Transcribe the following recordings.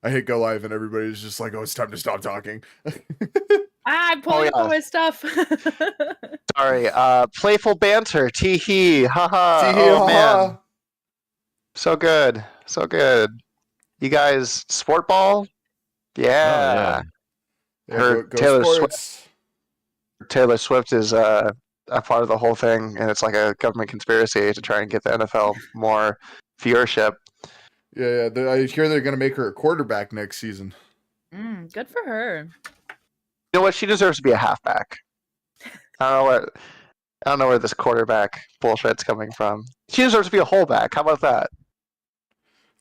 I hit go live and everybody's just like, oh, it's time to stop talking. I'm pulling up all my stuff. Sorry. Playful banter. Tee hee. Haha. Tee hee, Oh ha man. ha. So good. So good. You guys sport ball? Yeah. Yeah, Heard go Taylor sports. Taylor Swift is a part of the whole thing, and it's like a government conspiracy to try and get the NFL more viewership. Yeah, I hear they're gonna make her a quarterback next season. Good for her. You know what? She deserves to be a halfback. I don't know where this quarterback bullshit's coming from. She deserves to be a whole back. How about that?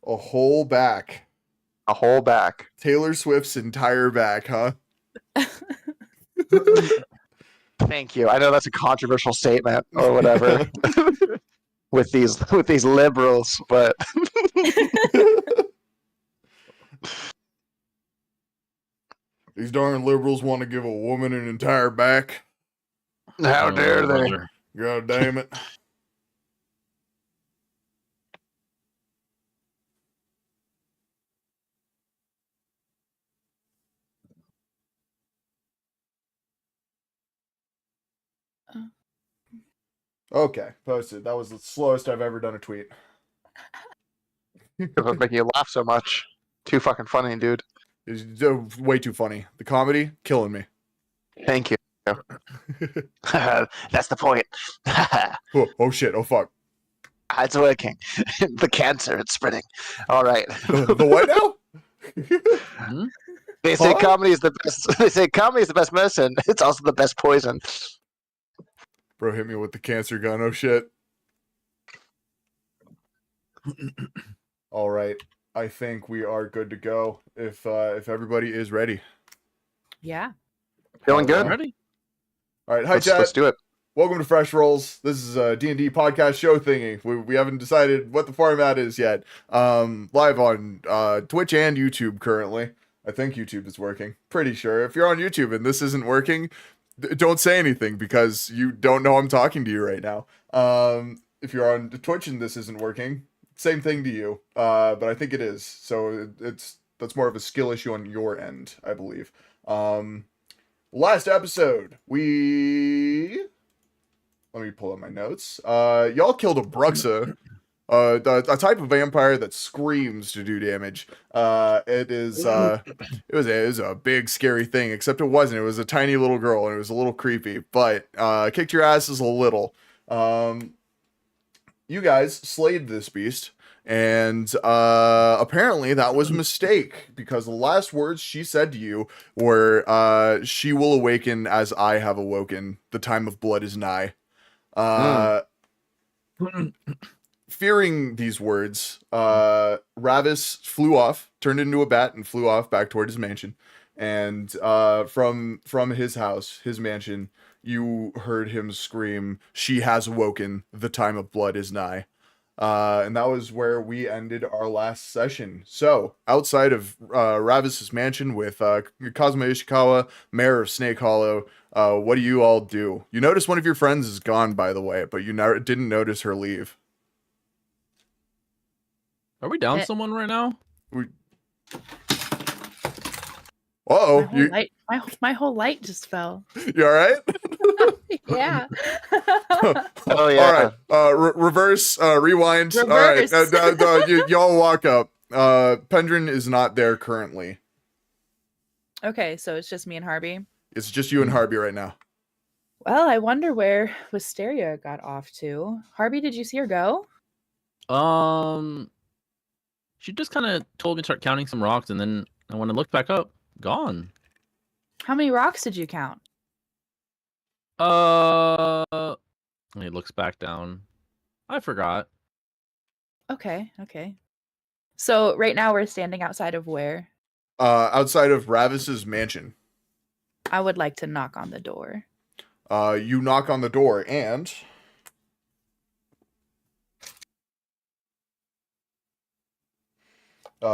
A whole back. A whole back. Taylor Swift's entire back, huh? Thank you. I know that's a controversial statement or whatever with these liberals, but these darn liberals want to give a woman an entire back. how dare they? God damn it. Okay, posted. That was the slowest I've ever done a tweet. It's making you laugh so much. Too fucking funny, dude. It's way too funny. The comedy, killing me. Thank you. That's the point. Oh shit, oh fuck. It's working. The cancer, it's spreading. All right. The what now? They say comedy is the best. They say comedy is the best medicine. It's also the best poison. Bro hit me with the cancer gun. Oh shit. All right. I think we are good to go. If everybody is ready. Yeah. Feeling good? Ready? All right. Hi, Let's chat. do it. Welcome to Fresh Rolls. This is a D&D podcast show thingy. We haven't decided what the format is yet. Live on Twitch and YouTube currently. I think YouTube is working. Pretty sure. If you're on YouTube and this isn't working, don't say anything because you don't know I'm talking to you right now. If you're on Twitch and this isn't working, same thing to you. But I think it is. So that's more of a skill issue on your end, I believe. Last episode, let me pull up my notes. Y'all killed a Bruxa, a type of vampire that screams to do damage. It was a big scary thing, except it wasn't. It was a tiny little girl, and it was a little creepy. But kicked your asses a little. You guys slayed this beast, and apparently that was a mistake because the last words she said to you were, "She will awaken as I have awoken. The time of blood is nigh." Fearing these words, Ravis flew off, turned into a bat, and flew off back toward his mansion. And from his house, his mansion, you heard him scream, "She has awoken. The time of blood is nigh." And that was where we ended our last session. So, outside of Ravis's mansion with Kazuma Ishikawa, mayor of Snake Hollow, what do you all do? You notice one of your friends is gone, by the way, but you didn't notice her leave. Are we down someone right now? My whole light just fell. You all right? Yeah. Oh yeah. All right. Reverse. Rewind. Reverse. All right. Y'all walk up. Pendrin is not there currently. Okay, so it's just me and Harvey. It's just you and Harvey right now. Well, I wonder where Wisteria got off to. Harvey, did you see her go? She just kind of told me to start counting some rocks, and then when I looked back up, gone. How many rocks did you count? He looks back down. I forgot. Okay. So right now we're standing outside of where? Outside of Ravis's mansion. I would like to knock on the door. You knock on the door and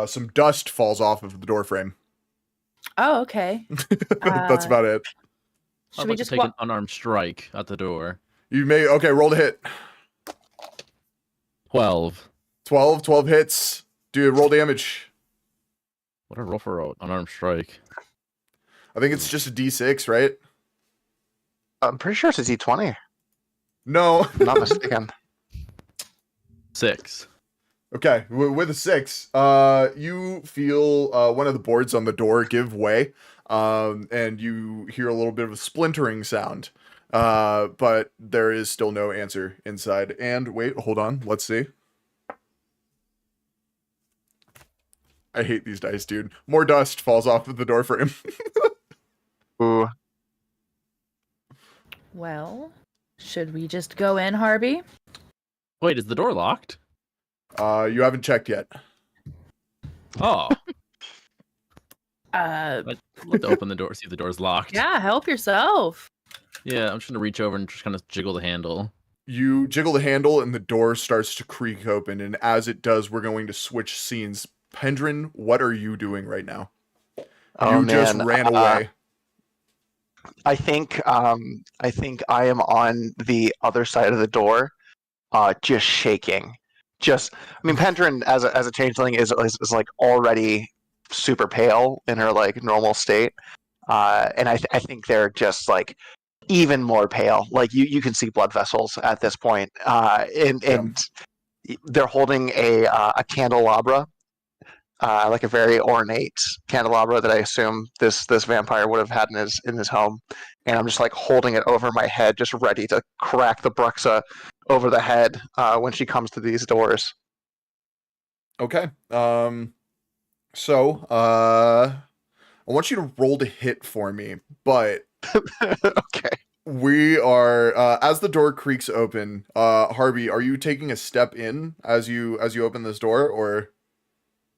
some dust falls off of the door frame. Oh, okay. That's about it. Should we just take an unarmed strike at the door? You may roll to hit. 12. 12 hits. Dude, roll damage. What did I roll for an unarmed strike? I think it's just a D6, right? I'm pretty sure it's a D20. No. I'm not mistaken. 6. Okay, with a 6, you feel one of the boards on the door give way, and you hear a little bit of a splintering sound, but there is still no answer inside. And wait, hold on, let's see. I hate these dice, dude. More dust falls off of the door frame. Ooh. Well, should we just go in, Harvey? Wait, is the door locked? You haven't checked yet. Oh, Uh, let's open the door, see if the door's locked. yeah, help yourself. Yeah, I'm just gonna reach over and just kind of jiggle the handle. You jiggle the handle and the door starts to creak open, and as it does, we're going to switch scenes. Pendrin, what are you doing right now? Oh, You just man. ran away. I think I am on the other side of the door, just shaking. I mean, Pendrin as a changeling is like already super pale in her like normal state, and I think they're just like even more pale. Like you can see blood vessels at this point, and they're holding a candelabra. Like a very ornate candelabra that I assume this vampire would have had in his home, and I'm just like holding it over my head, just ready to crack the Bruxa over the head when she comes to these doors. Okay. So, I want you to roll to hit for me, but Okay. we are as the door creaks open. Harvey, are you taking a step in as you open this door, or?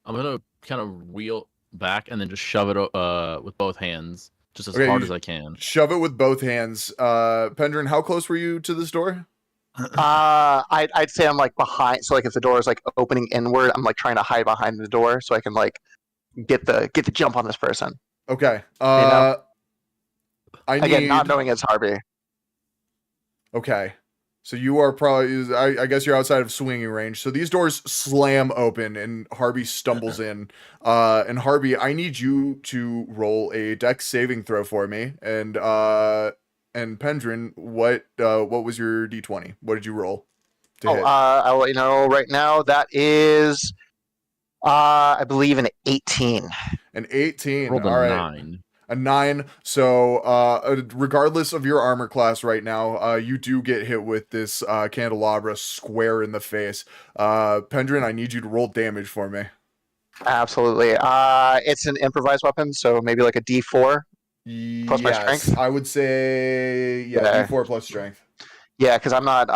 I'm gonna kind of wheel back and then just shove it with both hands, just as Okay, hard you- as I can. Shove it with both hands. Pendrin, how close were you to this door? I'd say I'm like behind. So like if the door is like opening inward, I'm like trying to hide behind the door so I can like get the jump on this person. Okay. know? I Again, need. not knowing it's Harvey. Okay. So you are probably, I guess you're outside of swinging range. So these doors slam open and Harvey stumbles in. And Harvey, I need you to roll a dex saving throw for me. And Pendrin, what was your D20? What did you roll to hit? I'll let you know right now. That is, I believe, an 18. An 18. Rolled All a right. 9. A 9. So, regardless of your armor class right now, you do get hit with this candelabra square in the face. Pendrin, I need you to roll damage for me. Absolutely. It's an improvised weapon, so maybe like a D4. Plus my strength? I would say, Yeah. D4 plus strength. Yeah, because I'm not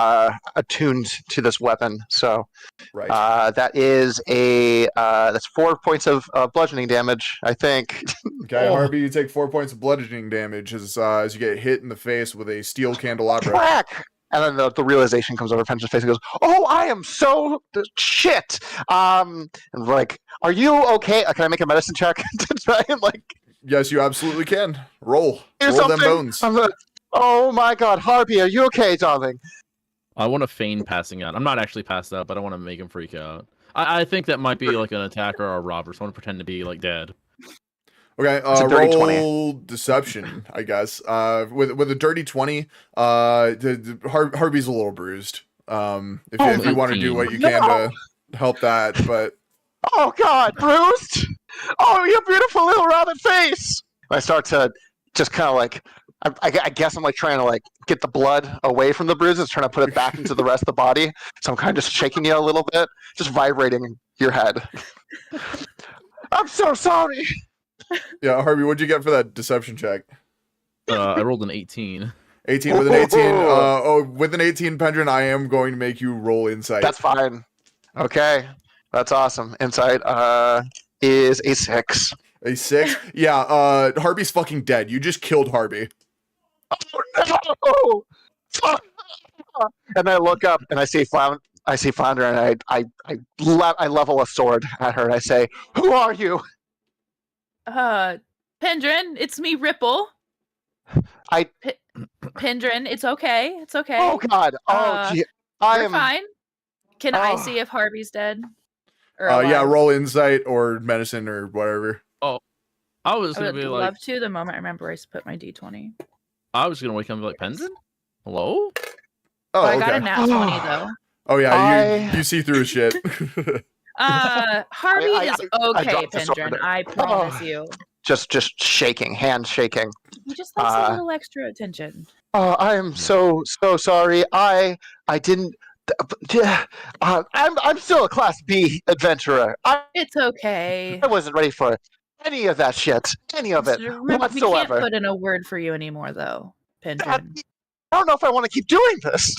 attuned to this weapon. So Right. that is that's 4 points of bludgeoning damage, I think. Okay, Oh. Harvey, you take 4 points of bludgeoning damage as you get hit in the face with a steel candelabra. Crack! And then the realization comes over Pendrin's face and goes, "Oh, I am so shit." And like, "Are you okay? Can I make a medicine check to try and like?" Yes, you absolutely can. Roll. Do Roll them something? bones. Oh my God, Harvey, are you okay, darling? I want to feign passing out. I'm not actually passed out, but I want to make him freak out. I think that might be like an attacker or a robber, so I want to pretend to be like dead. Okay, a dirty roll deception, I guess. With a dirty 20, Harvey's a little bruised. If you want to do what you can to help that, but Oh God, bruised! Oh, your beautiful little rabbit face! I start to just kind of like, I guess I'm like trying to like get the blood away from the bruises, trying to put it back into the rest of the body. So I'm kind of just shaking you a little bit, just vibrating your head. I'm so sorry. yeah, Harvey, what'd you get for that deception check? I rolled an 18. 18 with an 18. With an 18, Pendrin, I am going to make you roll insight. That's fine. Okay, that's awesome. Insight is a 6. A 6? Yeah, Harvey's fucking dead. You just killed Harvey. Oh no! And I look up and I see Flounder, and I level a sword at her and I say, "Who are you?" Pendrin, it's me, Ripple. Pendrin, it's okay. It's okay. Oh God! Oh, gee. We're fine. Can I see if Harvey's dead? Or Yeah, alive? roll insight or medicine or whatever. I was I gonna would be love like, to the moment I remember I put my D20. I was gonna wake up and be like, Pendrin? Hello? Oh, I okay. got a nat 20 though. Oh yeah, I- you see through his shit. Harvey I is okay, dropped the sword. Pendrin. I promise you. Just shaking, hands shaking. He just likes a little extra attention. Oh, I am so sorry. I didn't. I'm still a Class B adventurer. It's okay. I wasn't ready for any of that shit. Any of it Remember, we can't whatsoever. put in a word for you anymore, though, Pendrin. I don't know if I want to keep doing this.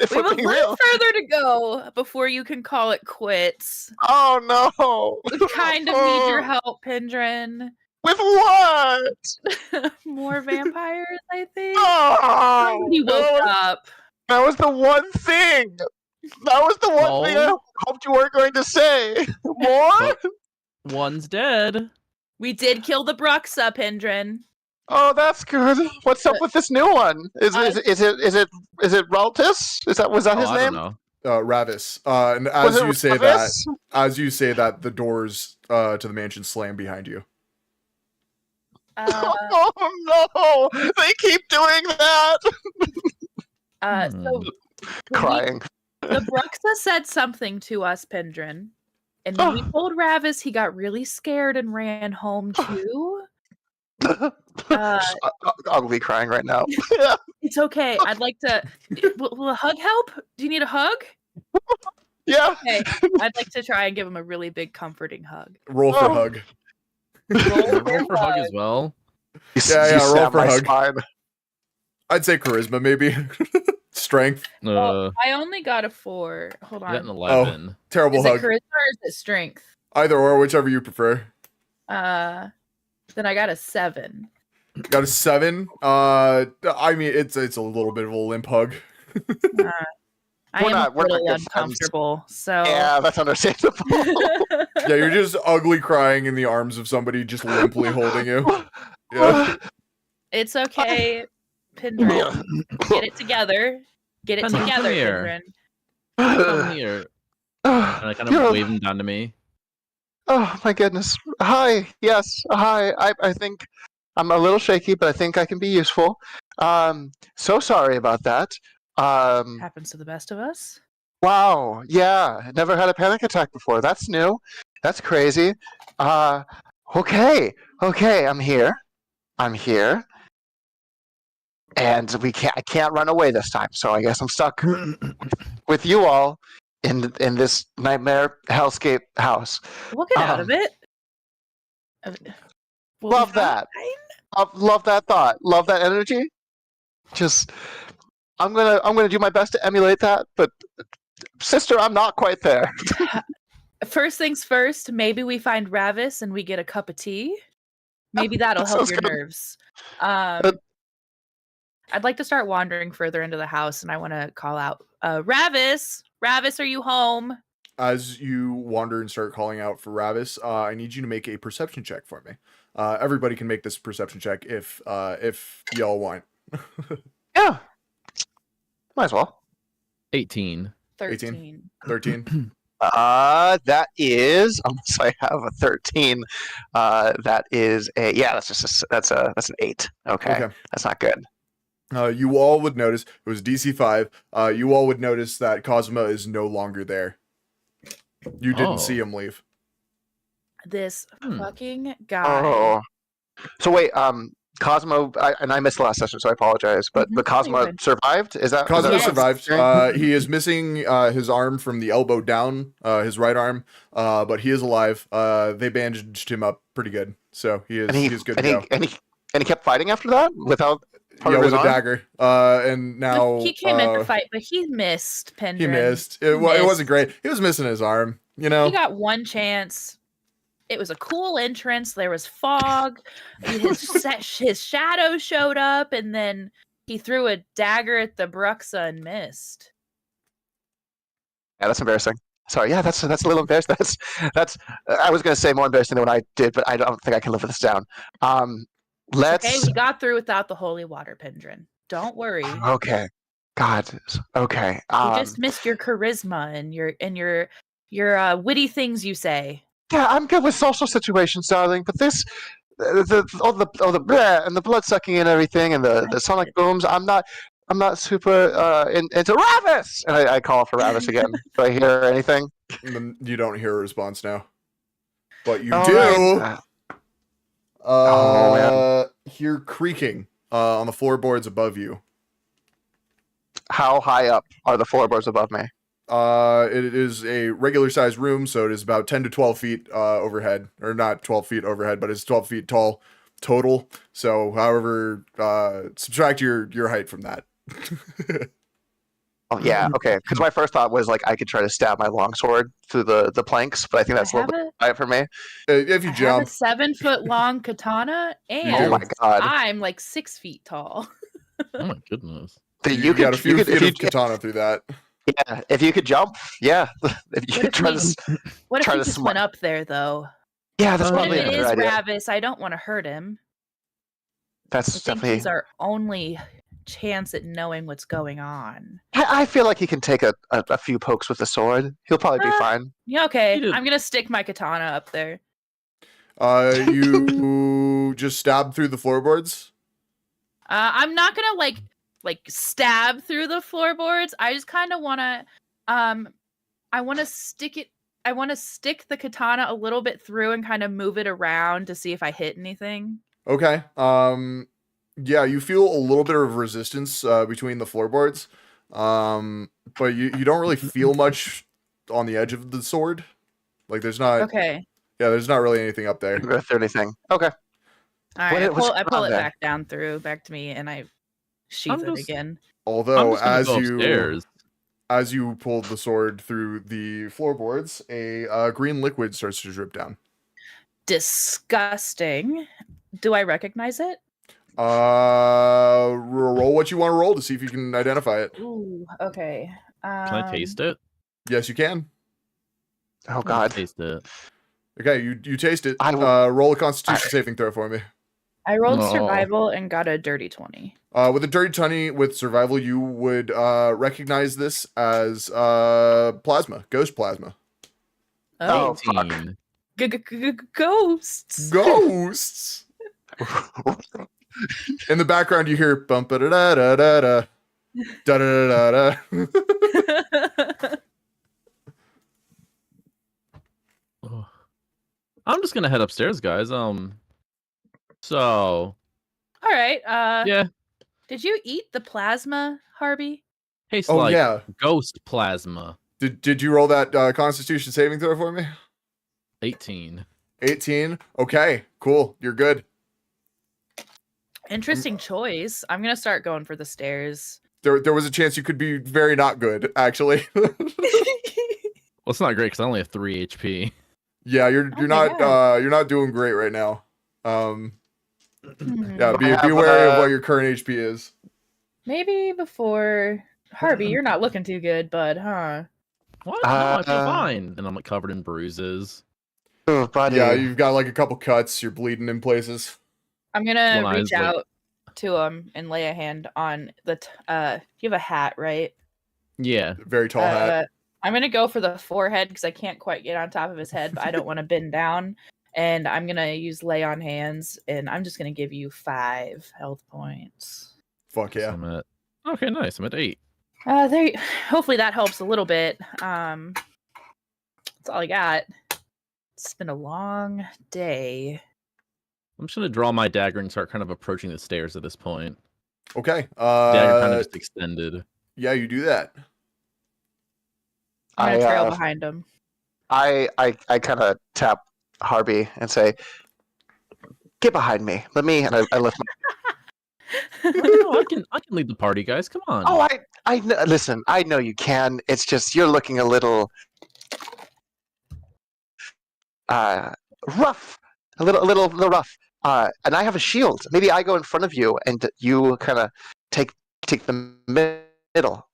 If We have we're a being little real. further to go before you can call it quits. Oh no. We kind of need your help, Pendrin. With what? More vampires, I think. Oh, Somebody woke up. that was the one thing. That was the one thing I hoped you weren't going to say. More? But one's dead. We did kill the Bruxa, Pendrin. Oh, that's good. What's up with this new one? Is it Raltis? Was that his I don't name? know. Ravis. And Was it Ravis? as you say that, the doors to the mansion slam behind you. Oh no! They keep doing that. So Crying. the Bruxa said something to us, Pendrin. And when we told Ravis, he got really scared and ran home too. Ugly crying right now. It's okay. I'd like to. Will a hug help? Do you need a hug? Yeah. Okay. I'd like to try and give him a really big, comforting hug. Roll for hug. Roll for hug as well. Yeah, roll stab for my hug. spine. I'd say charisma, maybe. Strength. Well, I only got a 4. Hold You got on. an 11. Terrible Is it hug. charisma or is it strength? Either or, whichever you prefer. Then I got a 7. Got a 7. I mean, it's a little bit of a limp hug. I am a we're not little good uncomfortable, so Yeah, that's understandable. Yeah, you're just ugly crying in the arms of somebody just limply holding you. Yeah. it's okay, Pendrin. Get it together. Get it Pendrin, come together, here. Pendrin. Come here. And I kind of wave him down to me. Oh my goodness. Hi. Yes. Hi. I think I'm a little shaky, but I think I can be useful. So sorry about that. Happens to the best of us. Wow. Yeah. Never had a panic attack before. That's new. That's crazy. Okay. I'm here. And I can't run away this time. So I guess I'm stuck with you all in this nightmare hellscape house. We'll get out of it. We'll Love be that. fine. Love that thought. Love that energy. Just I'm gonna do my best to emulate that, but sister, I'm not quite there. First things first, maybe we find Ravis and we get a cup of tea. Maybe that'll help Sounds your good. nerves. I'd like to start wandering further into the house, and I want to call out, Ravis! Ravis, are you home? As you wander and start calling out for Ravis, I need you to make a perception check for me. Everybody can make this perception check if y'all want. Yeah. Might as well. 18. 13. 13. That is, unless I have a 13, that is that's an 8. Okay. That's not good. You all would notice, it was DC 5, you all would notice that Cosma is no longer there. You didn't see him leave. This fucking guy. Oh. So wait, Cosmo, I missed the last session, so I apologize. But Cosmo survived. Is that Cosmo Yes. survived? He is missing his arm from the elbow down, his right arm, but he is alive. They bandaged him up pretty good, so he's good to go. And he kept fighting after that without part of with his a arm? dagger. And now He came in to fight, but he missed, Pendrin. he missed. It wasn't great. He was missing his arm. You know, He got one chance. It was a cool entrance. There was fog. His shadow showed up, and then he threw a dagger at the Bruxa and missed. Yeah, that's embarrassing. Sorry, yeah, that's a little embarrassing. That's I was going to say more embarrassing than what I did, but I don't think I can live this down. Let's. Okay, we got through without the holy water, Pendrin. Don't worry. Okay. God. Okay. You just missed your charisma and your witty things you say. Yeah, I'm good with social situations, darling, but this, all the bleh and the blood sucking and everything, and the sonic booms. I'm not super into Ravis. And I call for Ravis again. Do I hear anything? You don't hear a response now, but you All do. right. Oh, man. Hear creaking on the floorboards above you. How high up are the floorboards above me? It is a regular sized room, so it is about 10 to 12 feet overhead, or not 12 feet overhead, but it's 12 feet tall total. So, however, subtract your height from that. Oh yeah, okay. Because my first thought was like I could try to stab my longsword through the planks, but I think that's a little bit high for me. If you I have a jump, 7-foot long katana, do. and Oh my god! I'm like 6 feet tall. Oh my goodness. You got a few feet of katana through that. Yeah, if you could jump, yeah. If you What could if try we- to, What if try he to just smite. went up there though? Yeah, that's What What probably if a it better is idea. Ravis? I don't want to hurt him. I That's think definitely. he's our only chance at knowing what's going on. I feel like he can take a few pokes with the sword. He'll probably be Ah. fine. Yeah, okay. He did- I'm gonna stick my katana up there. You just stab through the floorboards. I'm not gonna like stab through the floorboards. I just kind of wanna I wanna stick it. I want to stick the katana a little bit through and kind of move it around to see if I hit anything. Okay. Yeah, you feel a little bit of resistance between the floorboards. But you don't really feel much on the edge of the sword. Like there's not Okay. Yeah, there's not really anything up there. If anything, okay. All right. What's I going pull on it there? back down back to me, and I sheath it just- again. I'm Although just gonna go upstairs. as you pulled the sword through the floorboards, a green liquid starts to drip down. Disgusting. Do I recognize it? Roll what you want to roll to see if you can identify it. Ooh. Okay. Can I taste it? Yes, you can. Oh I'm gonna god. taste it. Okay, you taste it. I will- Roll a Constitution saving throw for me. I rolled No. survival and got a dirty 20. With a dirty 20 with survival, you would recognize this as plasma, ghost plasma. Oh, fuck. 18. Ghosts. Ghosts. In the background, you hear bump da da da da da da da da da. Oh. I'm just gonna head upstairs, guys. So All right. yeah, Did you eat the plasma, Harvey? tastes Oh like yeah. ghost plasma. Did you roll that Constitution saving throw for me? 18. 18. Okay, cool. You're good. Interesting choice. I'm gonna start going for the stairs. There was a chance you could be very not good, actually. Well, it's not great because I only have 3 HP. Yeah, you're Oh my not God. you're not doing great right now. Yeah, I be have, wary of what your current HP is. Maybe before Harvey, you're not looking too good, bud, huh? What? No, I feel Uh, fine. And I'm like covered in bruises. Oh, buddy. Yeah, you've got like a couple cuts. You're bleeding in places. I'm gonna One reach eye's, like- out to him and lay a hand on the. You have a hat, right? Yeah. Very tall hat. I'm gonna go for the forehead because I can't quite get on top of his head, but I don't want to bend down. And I'm gonna use lay on hands, and I'm just gonna give you 5 health points. Fuck So yeah. I'm at... Okay, nice. I'm at 8. There. Hopefully that helps a little bit. That's all I got. It's been a long day. I'm just gonna draw my dagger and start kind of approaching the stairs at this point. Okay. Dagger kind of just extended. Yeah, you do that. I'm gonna trail I behind him. I kind of tap Harvey and say, "Get behind me. Let me." And I lift. No, I can lead the party, guys. Come on. Oh, listen. I know you can. It's just you're looking a little rough, a little rough. And I have a shield. Maybe I go in front of you, and you kind of take the middle.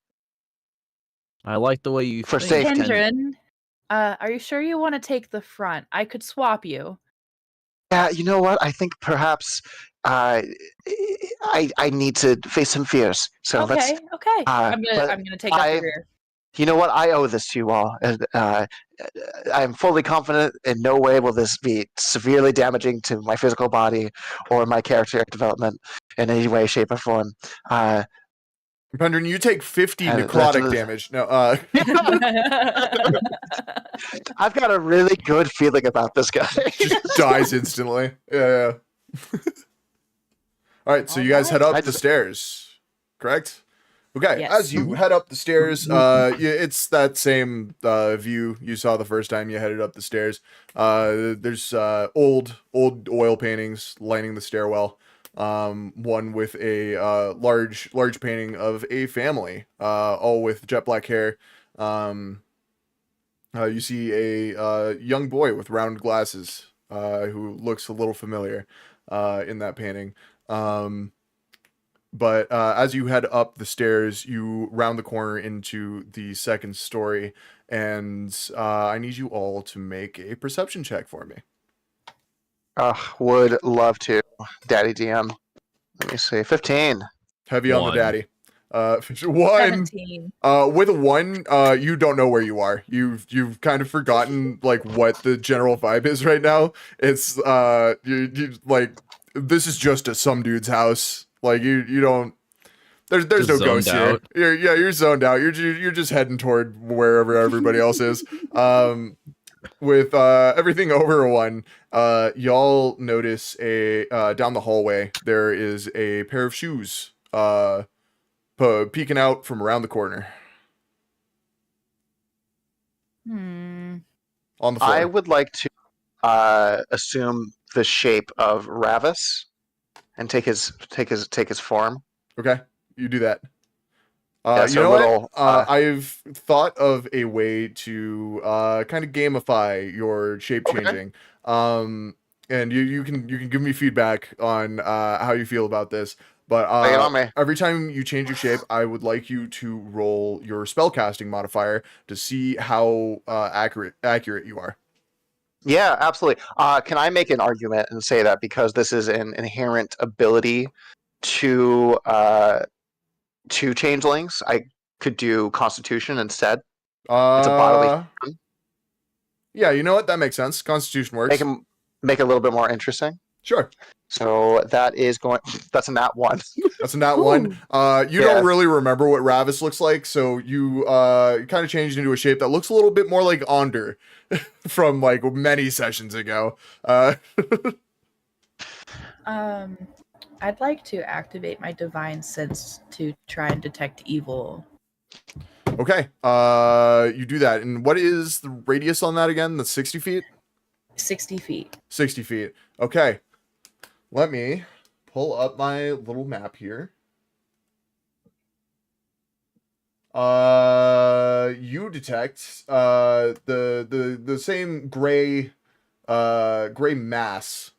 I like the way you For think. safety. Kendrin, are you sure you want to take the front? I could swap you. Yeah, you know what? I think perhaps I need to face some fears. So let's. Okay. I'm but gonna take out I- the rear. You know what? I owe this to you all. And, I am fully confident in no way will this be severely damaging to my physical body or my character development in any way, shape, or form. Pendrin, you take 50 And necrotic that's- damage. No, I've got a really good feeling about this guy. just dies instantly. Yeah. All right, so you guys head up the stairs, correct? Okay, Yes. as you head up the stairs, it's that same view you saw the first time you headed up the stairs. There's old oil paintings lining the stairwell. One with a large painting of a family, all with jet black hair. You see a young boy with round glasses, who looks a little familiar in that painting. But as you head up the stairs, you round the corner into the second story, and I need you all to make a perception check for me. Would love to, Daddy DM. Let me see, 15. Heavy on the One. daddy. 1. 17. With a 1, you don't know where you are. You've kind of forgotten like what the general vibe is right now. It's you like this is just some dude's house. Like you don't. There's Just no ghosts zoned out. here. You're zoned out. You're just heading toward wherever everybody else is. With everything over a 1, y'all notice a down the hallway there is a pair of shoes peeking out from around the corner on the floor. I would like to assume the shape of Ravis and take his form. Okay, you do that. Yeah, You so know little, what? I've thought of a way to kind of gamify your shape changing. And you can give me feedback on how you feel about this. But Lay it on me. every time you change your shape, I would like you to roll your spellcasting modifier to see how accurate you are. Yeah, absolutely. Can I make an argument and say that because this is an inherent ability to changelings, I could do Constitution instead. It's a bodily. Yeah, you know what? That makes sense. Constitution works. Make it a little bit more interesting. Sure. So that is going. That's a nat 1. That's a nat 1. You don't really remember what Ravis looks like, so you kind of changed into a shape that looks a little bit more like Onder from like many sessions ago. I'd like to activate my divine sense to try and detect evil. Okay. You do that. And what is the radius on that again? That's 60 feet? 60 feet. 60 feet. Okay. Let me pull up my little map here. You detect the same gray mass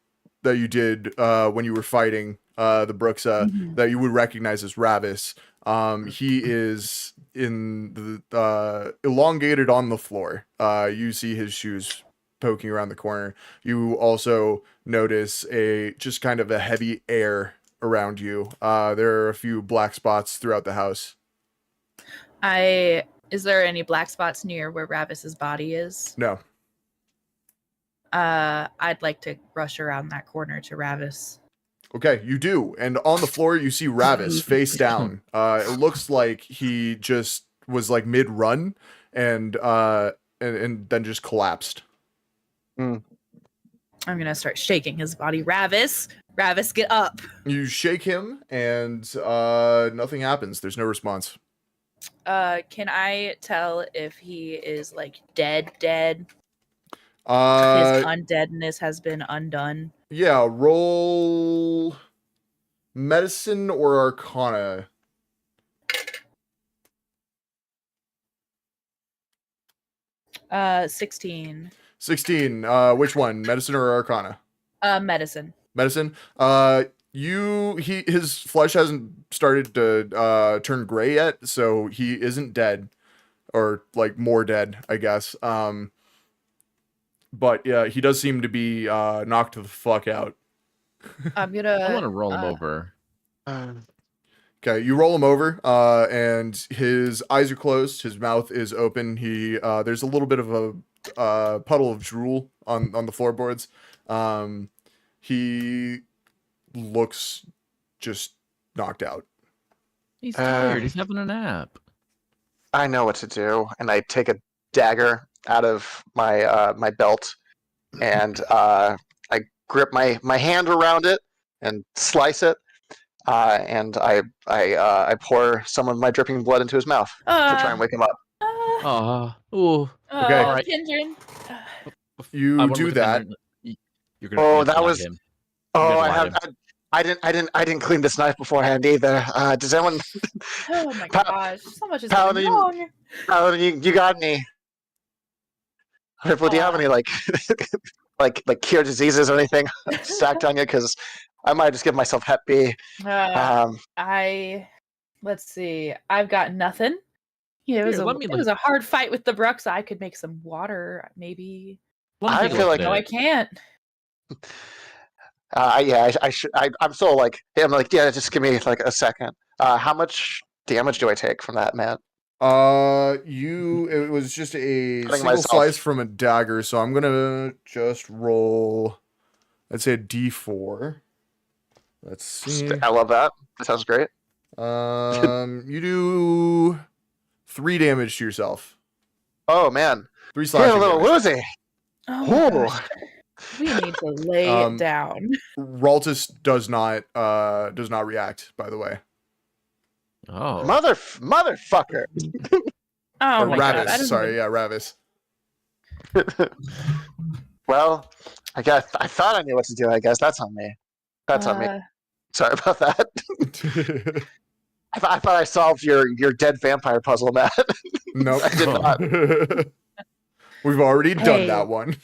that you did when you were fighting the Bruxa that you would recognize as Ravis. He is in the elongated on the floor. You see his shoes poking around the corner. You also notice just kind of a heavy air around you. There are a few black spots throughout the house. Is there any black spots near where Ravis's body is? No. I'd like to rush around that corner to Ravis. Okay, you do. And on the floor, you see Ravis face down. It looks like he just was like mid-run and then just collapsed. I'm gonna start shaking his body. Ravis, get up. You shake him and nothing happens. There's no response. Can I tell if he is like dead? His undeadness has been undone. Yeah, roll medicine or arcana. 16. 16. Which one? Medicine or arcana? Medicine. Medicine. His flesh hasn't started to turn gray yet, so he isn't dead, or like more dead, I guess. But yeah, he does seem to be knocked the fuck out. I'm I want gonna to roll him over. Okay, you roll him over, and his eyes are closed. His mouth is open. There's a little bit of a puddle of drool on the floorboards. He looks just knocked out. He's tired. He's having a nap. I know what to do, and I take a dagger out of my my belt, and I grip my hand around it and slice it, and I pour some of my dripping blood into his mouth to try and wake him up. Ooh. Okay. All right. Kindred. You I wanna do look at that. Pendrin. You're gonna. Oh, you have to that lie was. to him. Oh, gotta I lie have. to him. I didn't clean this knife beforehand either. Does anyone? Oh my Pa- gosh, so much is Paladin, going wrong. Paladin, you got any? Ripple, do you have any like cure diseases or anything stacked on you? Because I might just give myself Hep B. Let's see. I've got nothing. Yeah, Here, let me it look was a hard fight with the Brooks. I could make some water, maybe. Let me I take a feel look like- No, at I it. can't. Yeah, I should. I'm still like, yeah, just give me like a second. How much damage do I take from that, man? It was just a Cutting single myself. slice from a dagger, so I'm gonna just roll. Let's say a D4. Let's see. I love that. That sounds great. You do 3 damage to yourself. Oh man, 3 you're a slashing little damage. woozy. Oh my Ooh. gosh. We need to lay it down. Raltus does not react, by the way. Oh. Motherfucker. Oh Or my god. Ravis, sorry, yeah, Ravis. Well, I thought I knew what to do. I guess that's on me. That's on me. Sorry about that. I thought I solved your dead vampire puzzle, Matt. Nope. I did not. We've already done Hey. that one.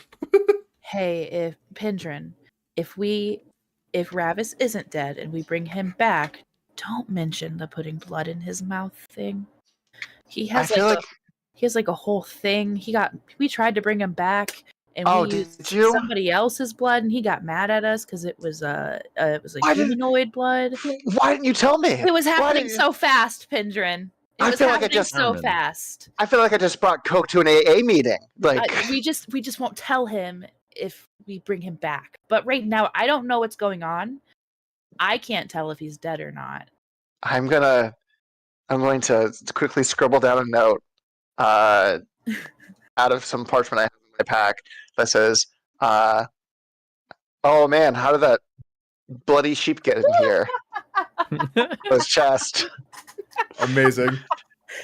Hey, if Pendrin, if Ravis isn't dead and we bring him back, don't mention the putting blood in his mouth thing. He has I feel he has like a whole thing. We tried to bring him back and Oh, we did used you? somebody else's blood and he got mad at us because it was Why didn't- humanoid blood. Why didn't you tell me? It was Why happening didn't- so fast, Pendrin. It I was feel like I happening just- so Herman. fast. I feel like I just brought Coke to an AA meeting. Like, We just won't tell him if we bring him back. But right now, I don't know what's going on. I can't tell if he's dead or not. I'm going to quickly scribble down a note out of some parchment I have in my pack that says, "Oh man, how did that bloody sheep get in here?" His chest. Amazing.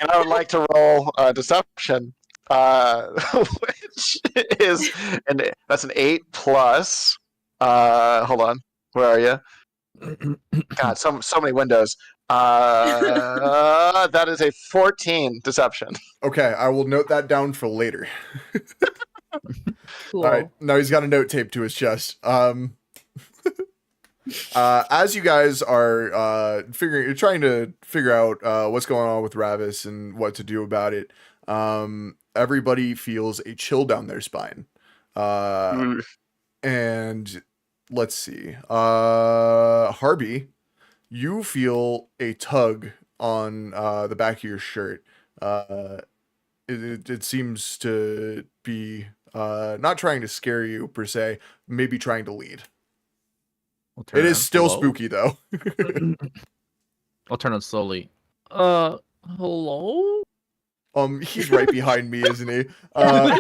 And I would like to roll deception, which is that's an 8 plus. Hold on, where are you? God, so many windows. That is a 14 deception. Okay, I will note that down for later. Cool. All right, now he's got a note taped to his chest. As you guys are trying to figure out what's going on with Ravis and what to do about it, everybody feels a chill down their spine. And let's see, Harby, you feel a tug on the back of your shirt. It seems to be not trying to scare you per se, maybe trying to lead. It is still spooky though. I'll turn on slowly. Hello? He's right behind me, isn't he? Yeah.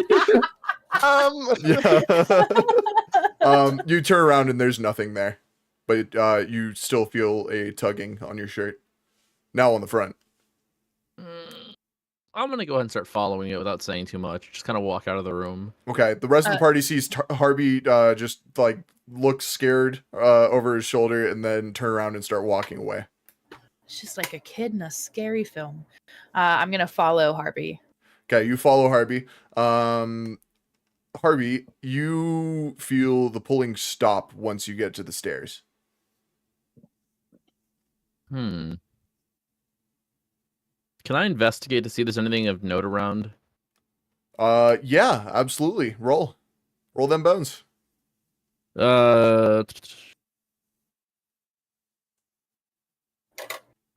You turn around and there's nothing there, but you still feel a tugging on your shirt. Now on the front. I'm gonna go ahead and start following it without saying too much. Just kind of walk out of the room. Okay. The rest of the party sees Harby just like look scared over his shoulder and then turn around and start walking away. It's just like a kid in a scary film. I'm gonna follow Harvey. Okay, you follow Harby. Harby, you feel the pulling stop once you get to the stairs. Can I investigate to see if there's anything of note around? Yeah, absolutely. Roll them bones.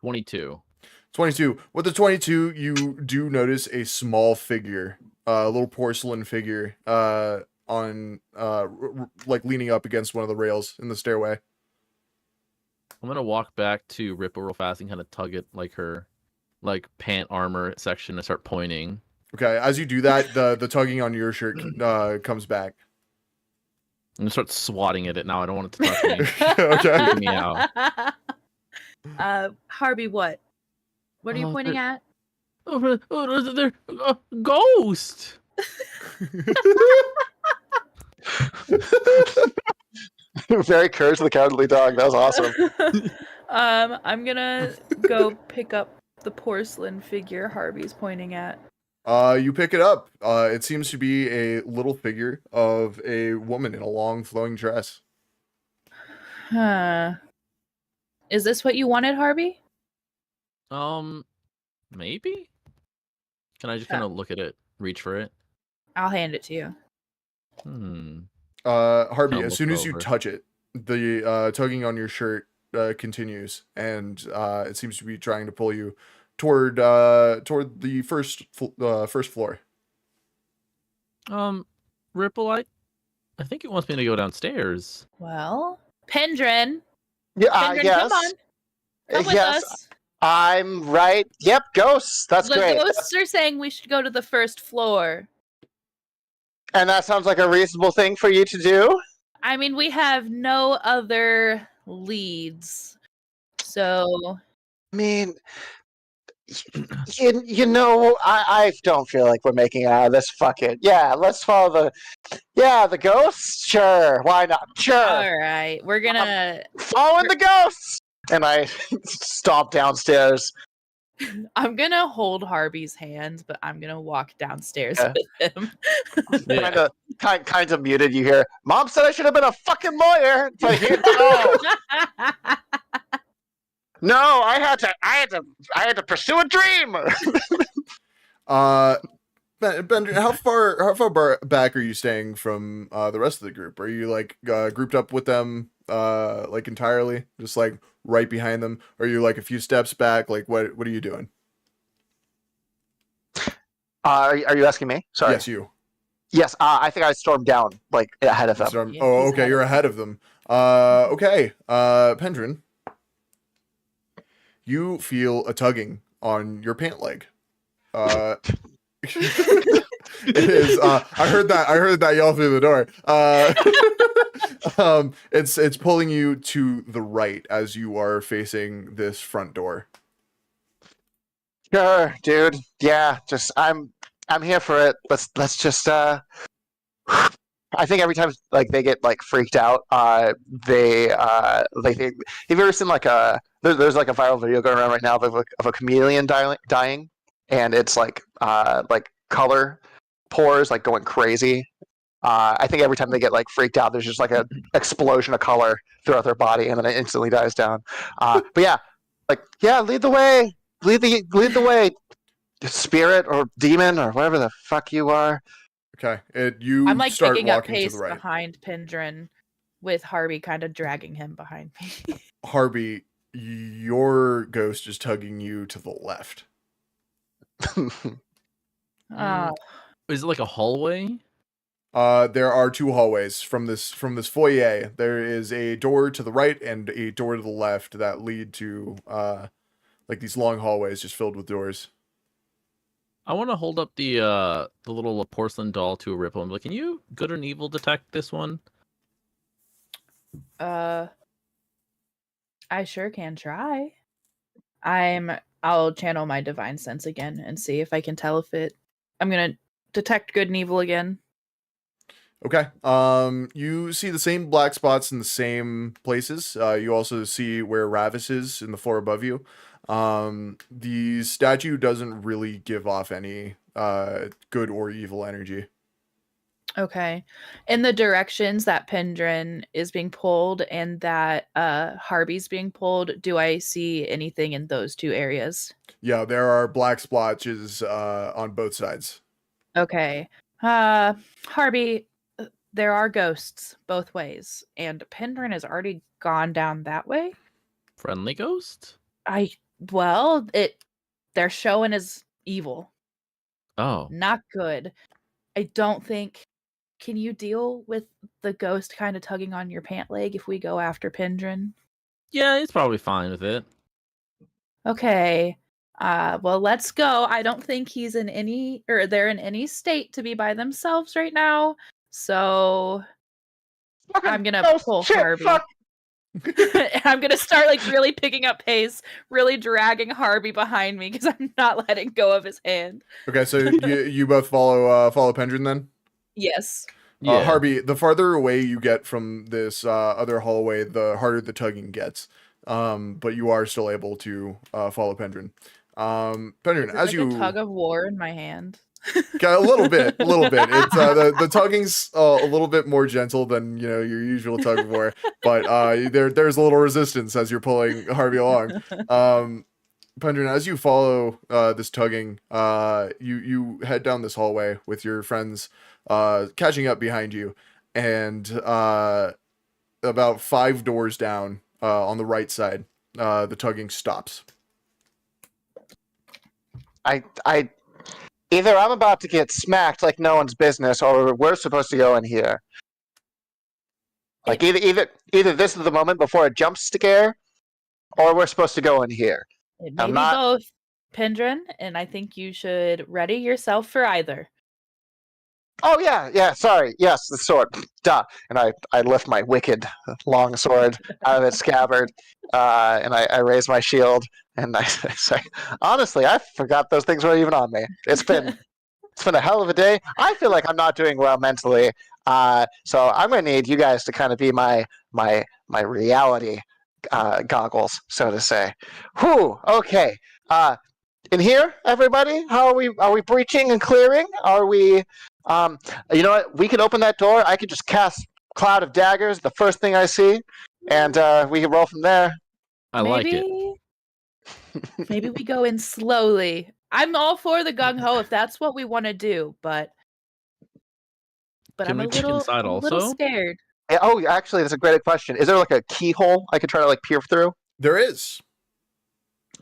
22. 22. With the 22, you do notice a small figure, a little porcelain figure, on like leaning up against one of the rails in the stairway. I'm gonna walk back to Ripple real fast and kind of tug at like her like pant armor section and start pointing. Okay, as you do that, the tugging on your shirt comes back. I'm gonna start swatting at it now. I don't want it to touch me. Okay. Freaking me out. Harvey, what? What are you pointing at? They're ghost. Very courage of the cowardly dog. That was awesome. I'm gonna go pick up the porcelain figure Harvey's pointing at. You pick it up. It seems to be a little figure of a woman in a long flowing dress. Huh. Is this what you wanted, Harvey? Maybe. Can I just kind of look at it, reach for it? I'll hand it to you. Harvey, Kinda as soon look as you over. touch it, the tugging on your shirt continues, and it seems to be trying to pull you toward the first floor. Ripple, I think it wants me to go downstairs. Well, Pendrin. Yeah, Pendrin, yes. come on. Come with Yes, us. I'm right. Yep, ghosts. That's The great. ghosts are saying we should go to the first floor. And that sounds like a reasonable thing for you to do. I mean, we have no other leads. So, I mean, you know, I don't feel like we're making it out of this. Fuck it. Yeah, let's follow the ghosts. Sure, why not? Sure, all right. We're going to following the ghosts. And I stomp downstairs. I'm going to hold Harvey's hands, but I'm going to walk downstairs Yeah. with him. Yeah. Kind of muted. You hear, Mom said I should have been a fucking lawyer, but here, no, I had to pursue a dream. Ben, how far back are you staying from the rest of the group? Are you like grouped up with them like entirely, just like right behind them? Are you like a few steps back? Like what are you doing? Are you asking me? Sorry. Yes, you. Yes, I think I stormed down like ahead of them. So Yeah, oh, he's okay, ahead you're of ahead of them. Okay, Pendrin, you feel a tugging on your pant leg. It is. I heard that yell through the door. It's pulling you to the right as you are facing this front door. Sure, dude. Yeah, just I'm here for it. Let's just I think every time like they get like freaked out, they like have you ever seen like there's like a viral video going around right now of a chameleon dying, and it's like color pores like going crazy. I think every time they get like freaked out, there's just like a explosion of color throughout their body, and then it instantly dies down. But yeah, lead the way, lead the way, spirit or demon or whatever the fuck you are. Okay, you I'm like start picking up walking to pace the right. behind Pendrin with Harvey kind of dragging him behind me. Harvey, your ghost is tugging you to the left. Oh, Is it like a hallway? There are two hallways from this foyer. There is a door to the right and a door to the left that lead to like these long hallways just filled with doors. I want to hold up the little porcelain doll to a Ripple and be like, can you good and evil detect this one? I sure can try. I'll channel my divine sense again and see if I can tell if I'm gonna detect good and evil again. Okay. You see the same black spots in the same places. You also see where Ravis is in the floor above you. The statue doesn't really give off any good or evil energy. Okay. In the directions that Pendrin is being pulled and that Harvey's being pulled, do I see anything in those two areas? Yeah, there are black splotches on both sides. Okay. Harvey, there are ghosts both ways, and Pendrin has already gone down that way. Friendly ghost? I Well, they're showing as evil. Oh, Not good. I don't think. Can you deal with the ghost kind of tugging on your pant leg if we go after Pendrin? yeah, he's probably fine with it. Okay. Well, let's go. I don't think he's in any, or they're in any state to be by themselves right now. So I'm gonna pull Harvey. Fuck. I'm gonna start like really picking up pace, really dragging Harvey behind me because I'm not letting go of his hand. Okay, so you both follow Pendrin then? Yes. Yeah. Harvey, the farther away you get from this other hallway, the harder the tugging gets. But you are still able to follow Pendrin. Pendrin, Is it as like you a tug of war in my hand. a little bit. It's the tugging's a little bit more gentle than your usual tug of war, but there's a little resistance as you're pulling Harvey along. Pendrin, as you follow this tugging, you head down this hallway with your friends catching up behind you, and about 5 doors down on the right side, the tugging stops. I either I'm about to get smacked like no one's business, or we're supposed to go in here. Like either this is the moment before a jump scare, or we're supposed to go in here. It may I'm be not- both, Pendrin, and I think you should ready yourself for either. Oh yeah, sorry. Yes, the sword. Duh. And I lift my wicked long sword out of its scabbard, and I raise my shield, and I say, honestly, I forgot those things were even on me. It's been a hell of a day. I feel like I'm not doing well mentally, so I'm gonna need you guys to kind of be my reality goggles, so to say. Whew. Okay. In here, everybody, how are we breaching and clearing? Are we? You know what? We can open that door. I could just cast Cloud of Daggers, the first thing I see, and we can roll from there. I like it. Maybe we go in slowly. I'm all for the gung ho if that's what we want to do, but Can I'm we a peek little, inside a little also? scared. Oh, actually, that's a great question. Is there like a keyhole I could try to like peer through? There is.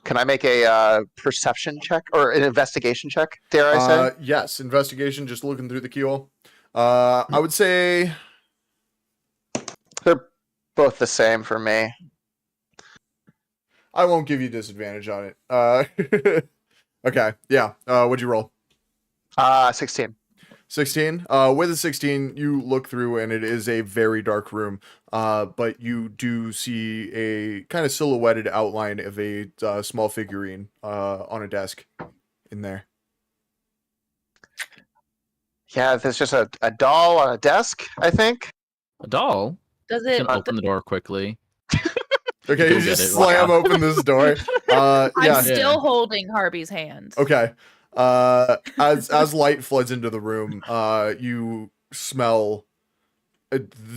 Can I make a perception check or an investigation check? Dare I say? Yes, investigation. Just looking through the keyhole. I would say They're both the same for me. I won't give you disadvantage on it. Okay, yeah. What'd you roll? 16. 16. With a 16, you look through and it is a very dark room. But you do see a kind of silhouetted outline of a small figurine on a desk in there. Yeah, there's just a doll on a desk, I think. A doll? Does You it? can open the door quickly. Okay, Go you get just it. slam Wow. open this door. I'm Yeah. still holding Harvey's hand. Okay. As light floods into the room, you smell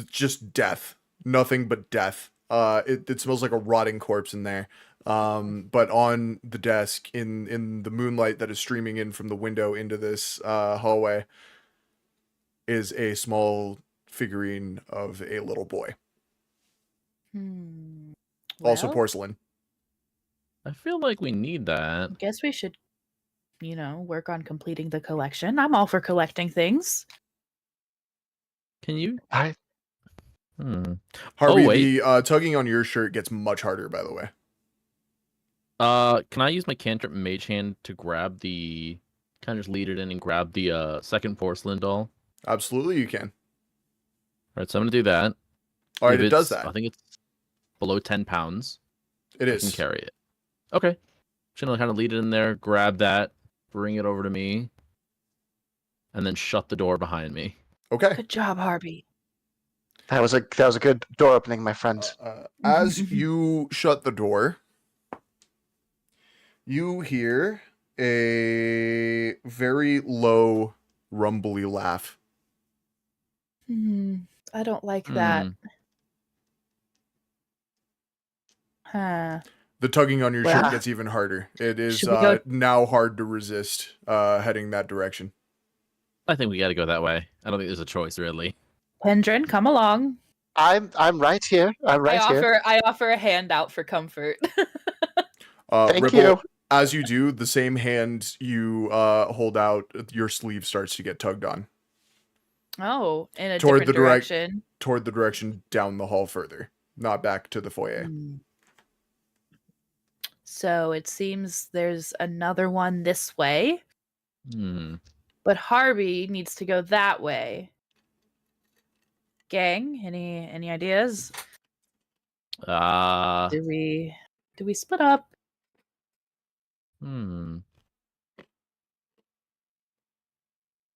just death. Nothing but death. It smells like a rotting corpse in there. But on the desk, in the moonlight that is streaming in from the window into this hallway, is a small figurine of a little boy. Also Well, porcelain. I feel like we need that. I guess we should, work on completing the collection. I'm all for collecting things. Can you? I Harvey, wait. the tugging on your shirt gets much harder, by the way. Can I use my cantrip Mage Hand to grab the? Kind of just lead it in and grab the second porcelain doll. Absolutely, you can. All right, so I'm gonna do that. All right, If it does it's- that. I think it's below 10 pounds. It I can is. carry it. Okay. Just gonna kind of lead it in there, grab that, bring it over to me, and then shut the door behind me. Okay. Good job, Harvey. that was a good door opening, my friend. As you shut the door, you hear a very low, rumbly laugh. I don't like that. Hmm. Huh. The tugging on your Well, shirt gets even harder. It is Should we go- now hard to resist heading that direction. I think we got to go that way. I don't think there's a choice really. Pendrin, come along. I'm right here. I'm right here. I offer a handout for comfort. Thank Ripple, you. as you do, the same hand you hold out, your sleeve starts to get tugged on Oh, in a Toward different the direct- direction. toward the direction down the hall further, not back to the foyer. Hmm. So it seems there's another one this way, but Harvey needs to go that way. Gang, any ideas? Do we split up?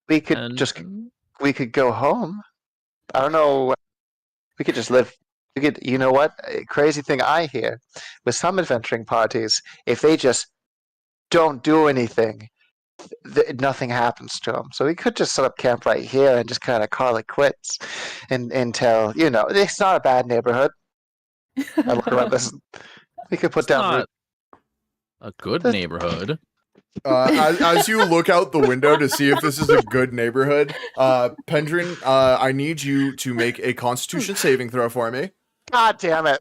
We could go home. I don't know. We could just live. We could, you know what? A crazy thing I hear with some adventuring parties, if they just don't do anything, nothing happens to them. So we could just set up camp right here and just kind of call it quits, until it's not a bad neighborhood. I look around this. We could put It's down. not a good neighborhood. As you look out the window to see if this is a good neighborhood, Pendrin, I need you to make a Constitution saving throw for me. God damn it!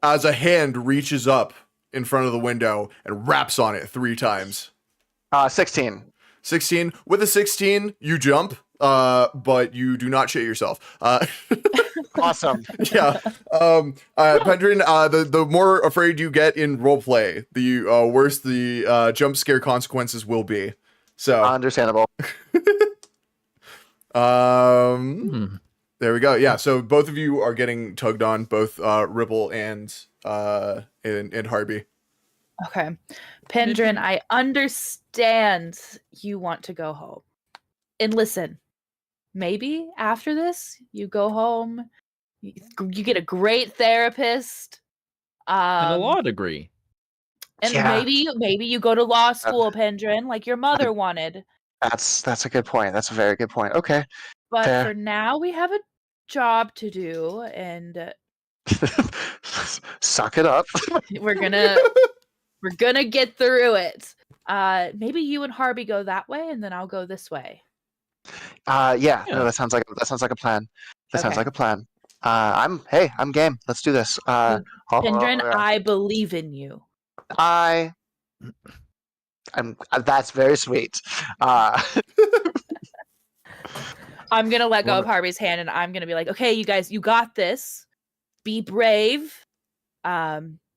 As a hand reaches up in front of the window and raps on it 3 times. 16. 16. With a 16, you jump, but you do not shit yourself. Awesome. Yeah. Pendrin, the more afraid you get in roleplay, the worse the jump scare consequences will be. So Understandable. There we go. Yeah, so both of you are getting tugged on, both Ripple and Harvey. Okay. Pendrin, I understand you want to go home. And listen, maybe after this, you go home, you get a great therapist. And a law degree. And Yeah. maybe you go to law school, Pendrin, like your mother wanted. That's a good point. That's a very good point. Okay. But Fair. for now, we have a job to do, and Suck it up. we're gonna get through it. Maybe you and Harvey go that way, and then I'll go this way. Yeah. No, that sounds like a plan. That sounds Okay. like a plan. I'm game. Let's do this. Pendrin, I believe in you. That's very sweet. I'm gonna let go of Harvey's hand, and I'm gonna be like, okay, you guys, you got this. Be brave,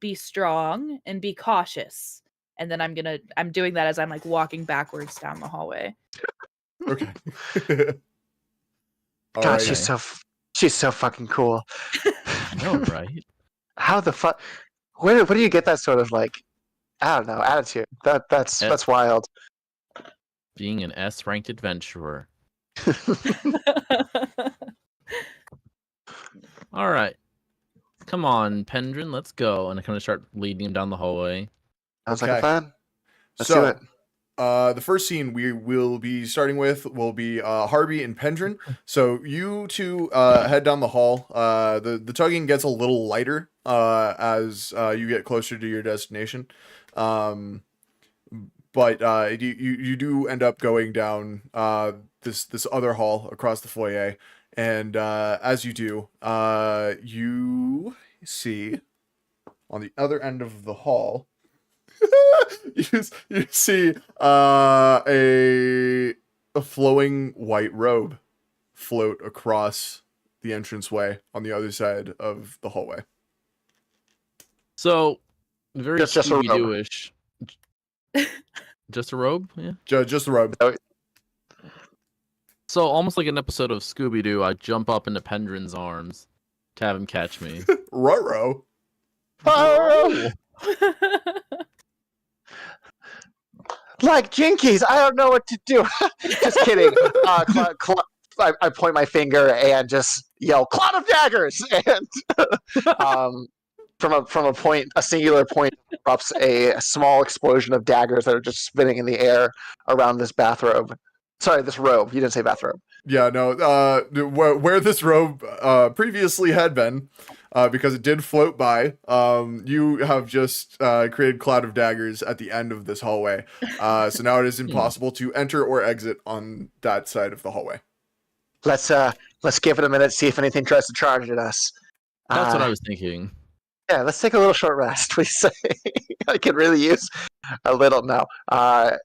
be strong, and be cautious. And then I'm doing that as I'm like walking backwards down the hallway. Okay. All God, right. she's so fucking cool. I know, right? How the fuck? Where do you get that sort of like, I don't know, attitude? That's wild. Being an S-ranked adventurer. All right. Come on, Pendrin, let's go. And I'm going to start leading him down the hallway. Sounds like Okay. a plan. Let's do it. The first scene we will be starting with will be Harvey and Pendrin. So you two head down the hall. The tugging gets a little lighter as you get closer to your destination. But you do end up going down this other hall across the foyer, and as you do, you see on the other end of the hall, you see a flowing white robe float across the entranceway on the other side of the hallway. So, very Just a robe. Scooby-Doo-ish. Just a robe? Yeah. Just the robe. So, almost like an episode of Scooby-Doo, I jump up into Pendrin's arms to have him catch me. Ruh-roh. Oh! Like Jinkies, I don't know what to do. Just kidding. I point my finger and just yell, "Cloud of daggers!" And from a singular point, erupts a small explosion of daggers that are just spinning in the air around this bathrobe. Sorry, this robe. You didn't say bathrobe. Yeah, no. Where this robe previously had been, because it did float by. You have just created cloud of daggers at the end of this hallway. So now it is impossible to enter or exit on that side of the hallway. Let's give it a minute, see if anything tries to charge at us. That's what I was thinking. Yeah, let's take a little short rest, please. I could really use a little. No, I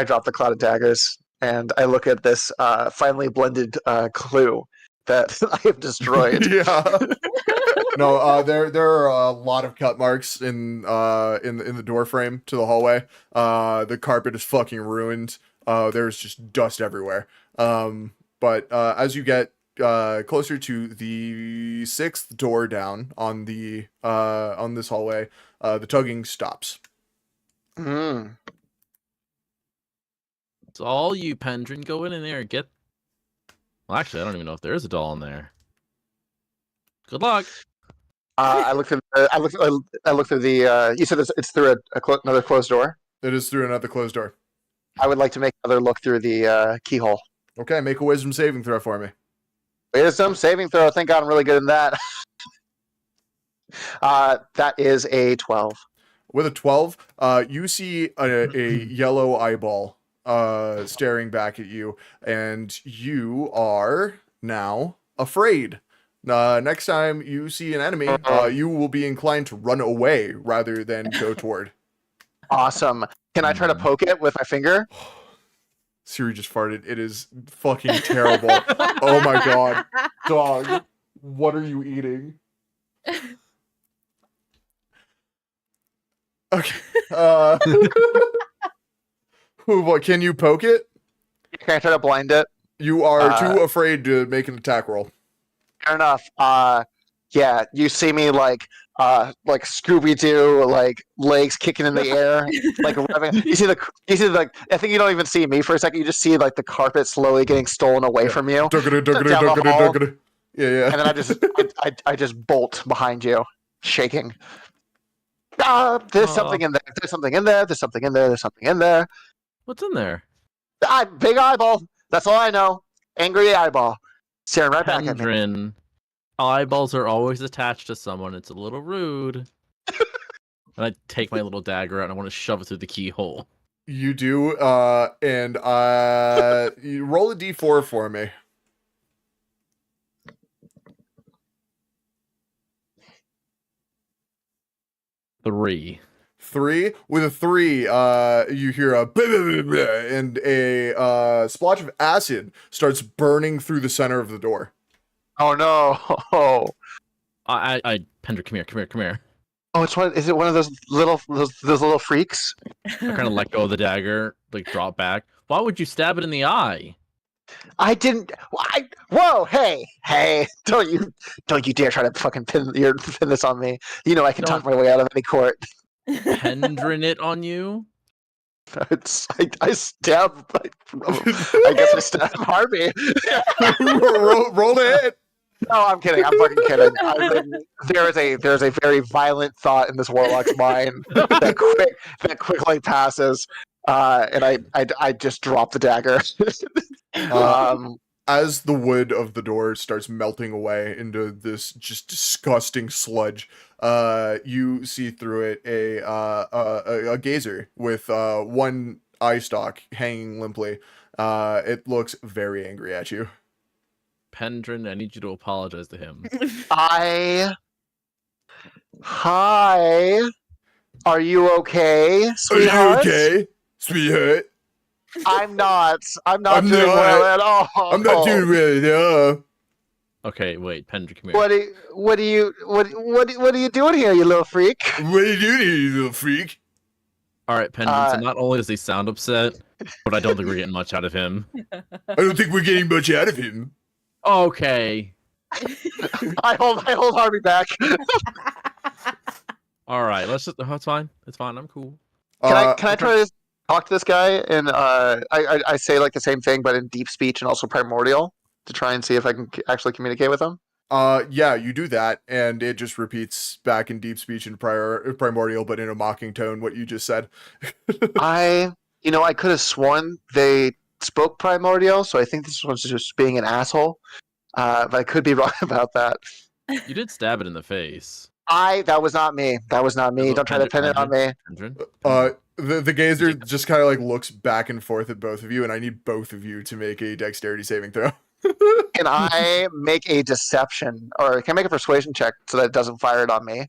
drop the cloud of daggers and I look at this finely blended clue that I have destroyed. Yeah. No, there are a lot of cut marks in the door frame to the hallway. The carpet is fucking ruined. There's just dust everywhere. But as you get closer to the 6th door down on this hallway, the tugging stops. Mm. It's all you, Pendrin. Go in there and get. Well, actually, I don't even know if there is a doll in there. Good luck. I look through. I look through the. You said it's through another closed door. It is through another closed door. I would like to make another look through the keyhole. Okay, make a wisdom saving throw for me. Wisdom saving throw. Thank God I'm really good in that. That is a 12. With a 12, you see a yellow eyeball staring back at you, and you are now afraid. Next time you see an enemy, you will be inclined to run away rather than go toward. Awesome. Can I try to poke it with my finger? Siri just farted. It is fucking terrible. Oh my god. Dog, what are you eating? Okay. What, can you poke it? Can I try to blind it? You are too afraid to make an attack roll. Fair enough. Yeah, you see me like Scooby-Doo, like legs kicking in the air, like revving. You see like I think you don't even see me for a second. You just see like the carpet slowly getting stolen away from you. Down the hall. Yeah. And then I just bolt behind you, shaking. There's something in there. There's something in there. There's something in there. There's something in there. What's in there? Big eyeball. That's all I know. Angry eyeball. Staring right back at me. Pendrin, eyeballs are always attached to someone. It's a little rude. And I take my little dagger out and I want to shove it through the keyhole. You do, and you roll a d4 for me. Three. 3 with a 3, you hear a and a splotch of acid starts burning through the center of the door. Oh no! Pendrin, come here. Oh, it's one. Is it one of those little freaks? I kind of let go of the dagger, like drop back. Why would you stab it in the eye? I didn't. Whoa! Hey! Don't you dare try to fucking pin this on me. You know I can talk my way out of any court. Pendrin it on you? I stab. I guess I stab Harvey. roll to hit. No, I'm kidding. I'm fucking kidding. There's a very violent thought in this warlock's mind that quickly passes, and I just drop the dagger. As the wood of the door starts melting away into this just disgusting sludge, you see through it a gazer with one eye stalk hanging limply. It looks very angry at you. Pendrin, I need you to apologize to him. Hi. Are you okay, sweetheart? Are you okay, sweetheart? I'm not doing well at all. I'm not doing well at all. Okay, wait, Pendrin, come here. What are you doing here, you little freak? What are you doing here, you little freak? All right, Pendrin. So not only does he sound upset, but I don't think we're getting much out of him. I don't think we're getting much out of him. Okay. I hold Harvey back. All right, let's just. Oh, it's fine. It's fine. I'm cool. Can I try to talk to this guy? And I say like the same thing, but in deep speech and also primordial to try and see if I can actually communicate with him. Yeah, you do that, and it just repeats back in deep speech and primordial, but in a mocking tone, what you just said. I could have sworn they spoke primordial, so I think this one's just being an asshole. But I could be wrong about that. You did stab it in the face. That was not me. Don't try to pin it on me. The gazer just kind of like looks back and forth at both of you, and I need both of you to make a dexterity saving throw. Can I make a deception, or can I make a persuasion check so that it doesn't fire it on me?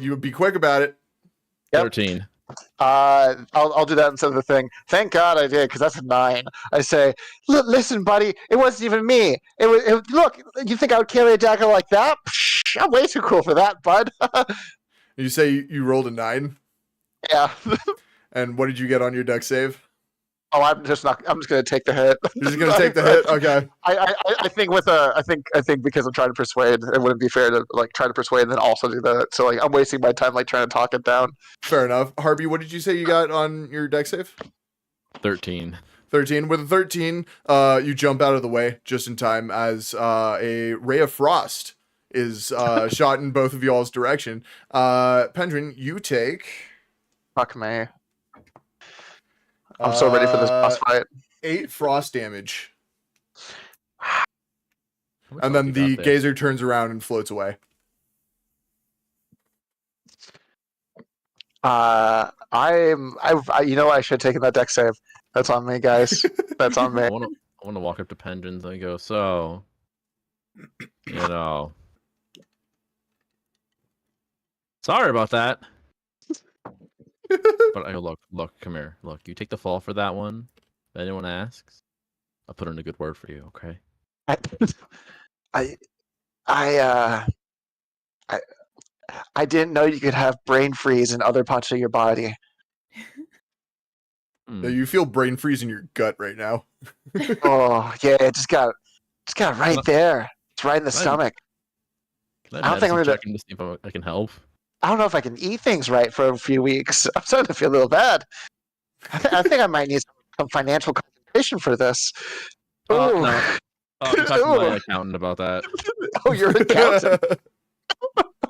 You would be quick about it. Yep. 13. I'll do that instead of the thing. Thank God I did, because that's a 9. I say, listen, buddy, it wasn't even me. Look, you think I would carry a dagger like that? Psh, I'm way too cool for that, bud. You say you rolled a 9, Yeah. and what did you get on your deck save? Oh, I'm just gonna take the hit. You're just gonna take the hit. Okay. I think I think because I'm trying to persuade, it wouldn't be fair to like try to persuade and then also do that. So like I'm wasting my time like trying to talk it down. Fair enough. Harvey, what did you say you got on your deck save? 13. 13. With a 13, you jump out of the way just in time as a ray of frost is shot in both of y'all's direction. Pendrin, you take... Fuck me. I'm so ready for this boss fight. 8 frost damage. How much And health then you the got there? gazer turns around and floats away. You know, I should have taken that deck save. That's on me, guys. That's on me. I want to walk up to Pendrins and go, so, you know, sorry about that. But I go, look, come here. Look, you take the fall for that one. If anyone asks, I'll put in a good word for you, okay? I didn't know you could have brain freeze in other parts of your body. Yeah, you feel brain freeze in your gut right now. Oh yeah, it just got right there. It's right in the Can I- stomach. Can I don't think I'm medicine gonna- check him to see if I can help? I don't know if I can eat things right for a few weeks. I'm starting to feel a little bad. I think I might need some financial compensation for this. No. Ooh. I'm talking to my Ooh. accountant about that. Oh, you're an accountant.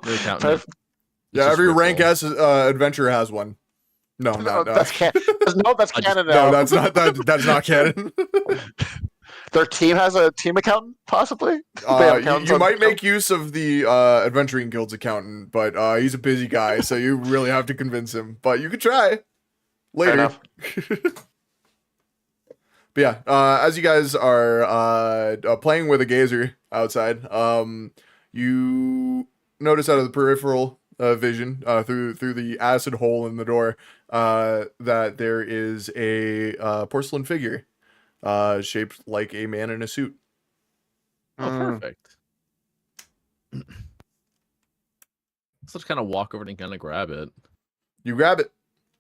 Your accountant. Perfect. It's Yeah, just every Ripple. rank S adventurer has one. No, No, not that's canon. No, that's I just- canon. no, now. that's not that's not canon. Their team has a team accountant, possibly. They have accountants You on might the show? make use of the adventuring guild's accountant, but he's a busy guy, so you really have to convince him. But you could try later. enough. But yeah, as you guys are playing with a gazer outside, you notice out of the peripheral vision through the acid hole in the door that there is a porcelain figure shaped like a man in a suit. Oh, perfect. So just kind of walk over and kind of grab it. You grab it.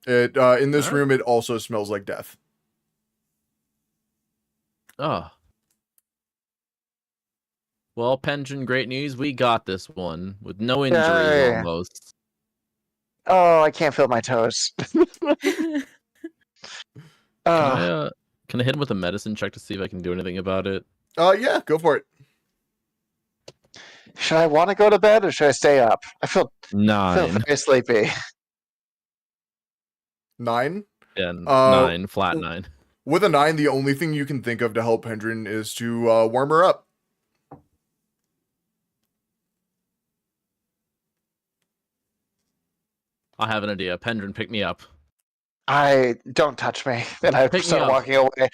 It in this Alright. room. It also smells like death. Oh. Well, Pension, great news. We got this one with no injuries Yay. almost. Oh, I can't feel my toes. Oh, Can I hit him with a medicine check to see if I can do anything about it? Yeah, go for it. should I want to go to bed or should I stay up? I feel 9. very sleepy. 9. Yeah, Uh, 9, flat 9. With a 9, the only thing you can think of to help Pendrin is to warm her up. I have an idea. Pendrin, pick me up. I don't touch me. And I Pick me start up. walking away.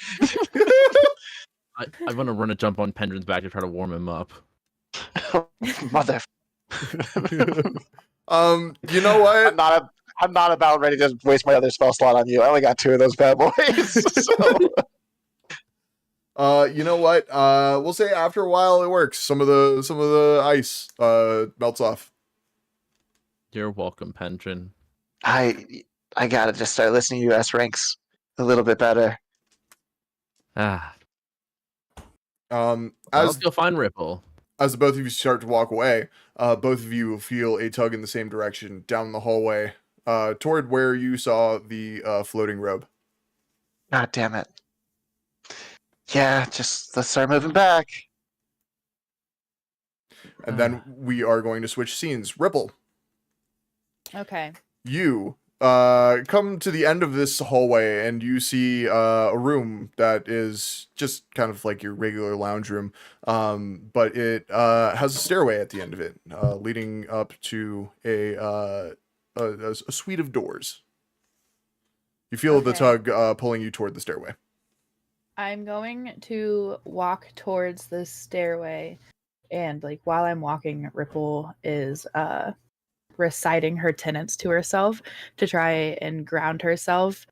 I'm gonna run a jump on Pendrin's back to try to warm him up. Mother. You know what? I'm not about ready to waste my other spell slot on you. I only got 2 of those bad boys. So. You know what? We'll say after a while it works. Some of the ice melts off. You're welcome, Pendrin. I gotta just start listening to you S ranks a little bit better. Ah, As let's go find Ripple. as the both of you start to walk away, both of you feel a tug in the same direction down the hallway, toward where you saw the floating robe. God damn it. Yeah, just let's start moving back. And then we are going to switch scenes. Ripple, Okay. you come to the end of this hallway and you see a room that is just kind of like your regular lounge room, but it has a stairway at the end of it, leading up to a suite of doors. You feel the Okay. tug pulling you toward the stairway. I'm going to walk towards the stairway, and like while I'm walking, Ripple is reciting her tenets to herself to try and ground herself.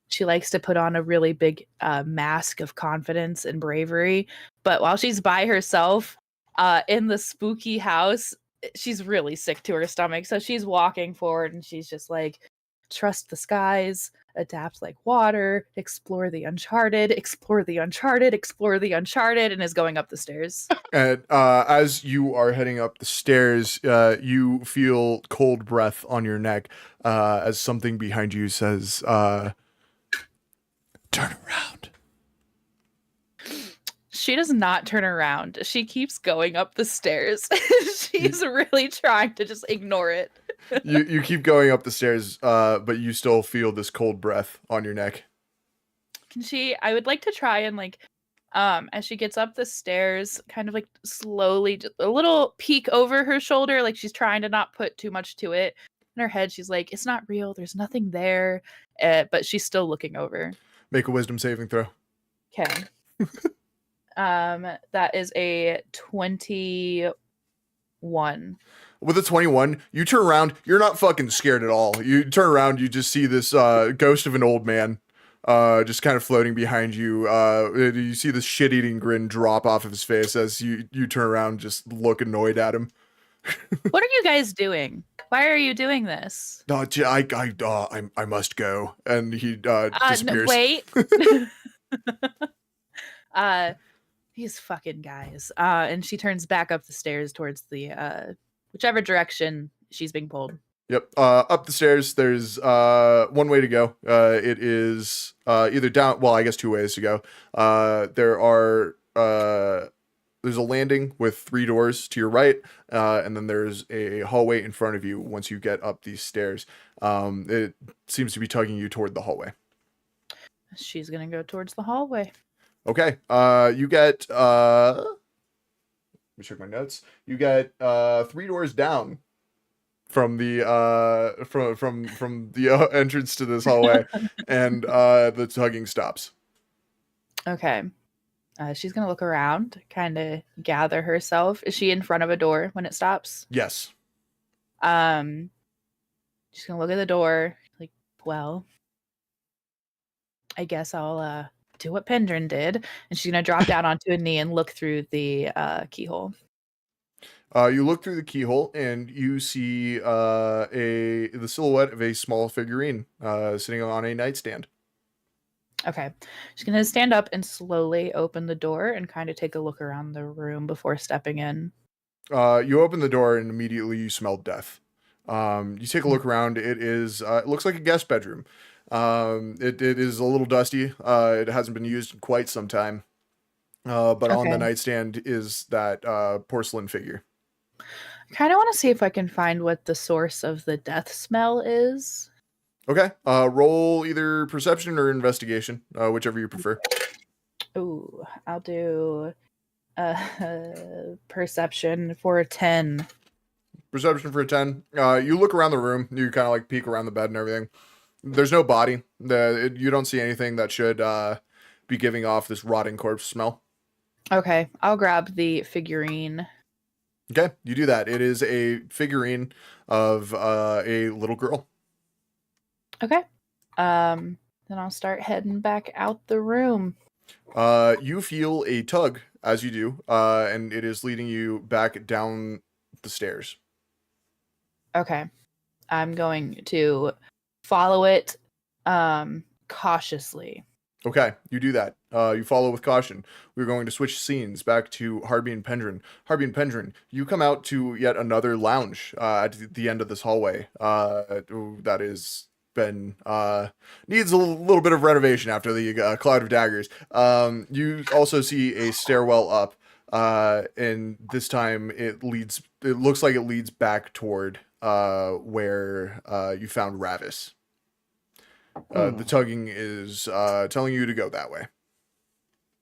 She likes to put on a really big mask of confidence and bravery, but while she's by herself in the spooky house, she's really sick to her stomach. So she's walking forward and she's just like, trust the skies, adapt like water, explore the uncharted, explore the uncharted, explore the uncharted, and is going up the stairs. And as you are heading up the stairs, you feel cold breath on your neck as something behind you says, turn around. She does not turn around. She keeps going up the stairs. She's really trying to just ignore it. You keep going up the stairs, but you still feel this cold breath on your neck. Can she? I would like to try and like, as she gets up the stairs, kind of like slowly, just a little peek over her shoulder, like she's trying to not put too much to it. In her head, she's like, "It's not real. There's nothing there," but she's still looking over. Make a wisdom saving throw. Okay. That is a 21. With a 21, you turn around. You're not fucking scared at all. You turn around. You just see this ghost of an old man just kind of floating behind you. You see this shit-eating grin drop off of his face as you turn around and just look annoyed at him. What are you guys doing? Why are you doing this? No, I must go. And he disappears. No, wait. These fucking guys. And she turns back up the stairs towards the whichever direction she's being pulled. Yep. Up the stairs, there's one way to go. It is either down. Well, I guess two ways to go. There's a landing with 3 doors to your right, and then there's a hallway in front of you. Once you get up these stairs, it seems to be tugging you toward the hallway. She's gonna go towards the hallway. Okay. You get. Let me check my notes. You get 3 doors down from the from the entrance to this hallway, and the tugging stops. Okay. She's gonna look around, kind of gather herself. Is she in front of a door when it stops? Yes. She's gonna look at the door, like, well, I guess I'll do what Pendrin did, and she's gonna drop down onto a knee and look through the keyhole. You look through the keyhole and you see the silhouette of a small figurine sitting on a nightstand. Okay. She's going to stand up and slowly open the door and kind of take a look around the room before stepping in. You open the door and immediately you smell death. You take a look around. It looks like a guest bedroom. It is a little dusty. It hasn't been used in quite some time. But on the nightstand is that porcelain figure. I kind of want to see if I can find what the source of the death smell is. Okay. Roll either perception or investigation, whichever you prefer. Ooh, I'll do perception for a 10. Perception for a 10. You look around the room. You kind of like peek around the bed and everything. There's no body. You don't see anything that should be giving off this rotting corpse smell. Okay, I'll grab the figurine. Okay, you do that. It is a figurine of a little girl. Okay. Then I'll start heading back out the room. You feel a tug as you do, and it is leading you back down the stairs. Okay. I'm going to follow it cautiously. Okay, you do that. You follow with caution. We're going to switch scenes back to Harby and Pendrin. Harby and Pendrin, you come out to yet another lounge at the end of this hallway. That is been needs a little bit of renovation after the cloud of daggers. You also see a stairwell up, and this time it looks like it leads back toward where you found Ravis. The tugging is telling you to go that way.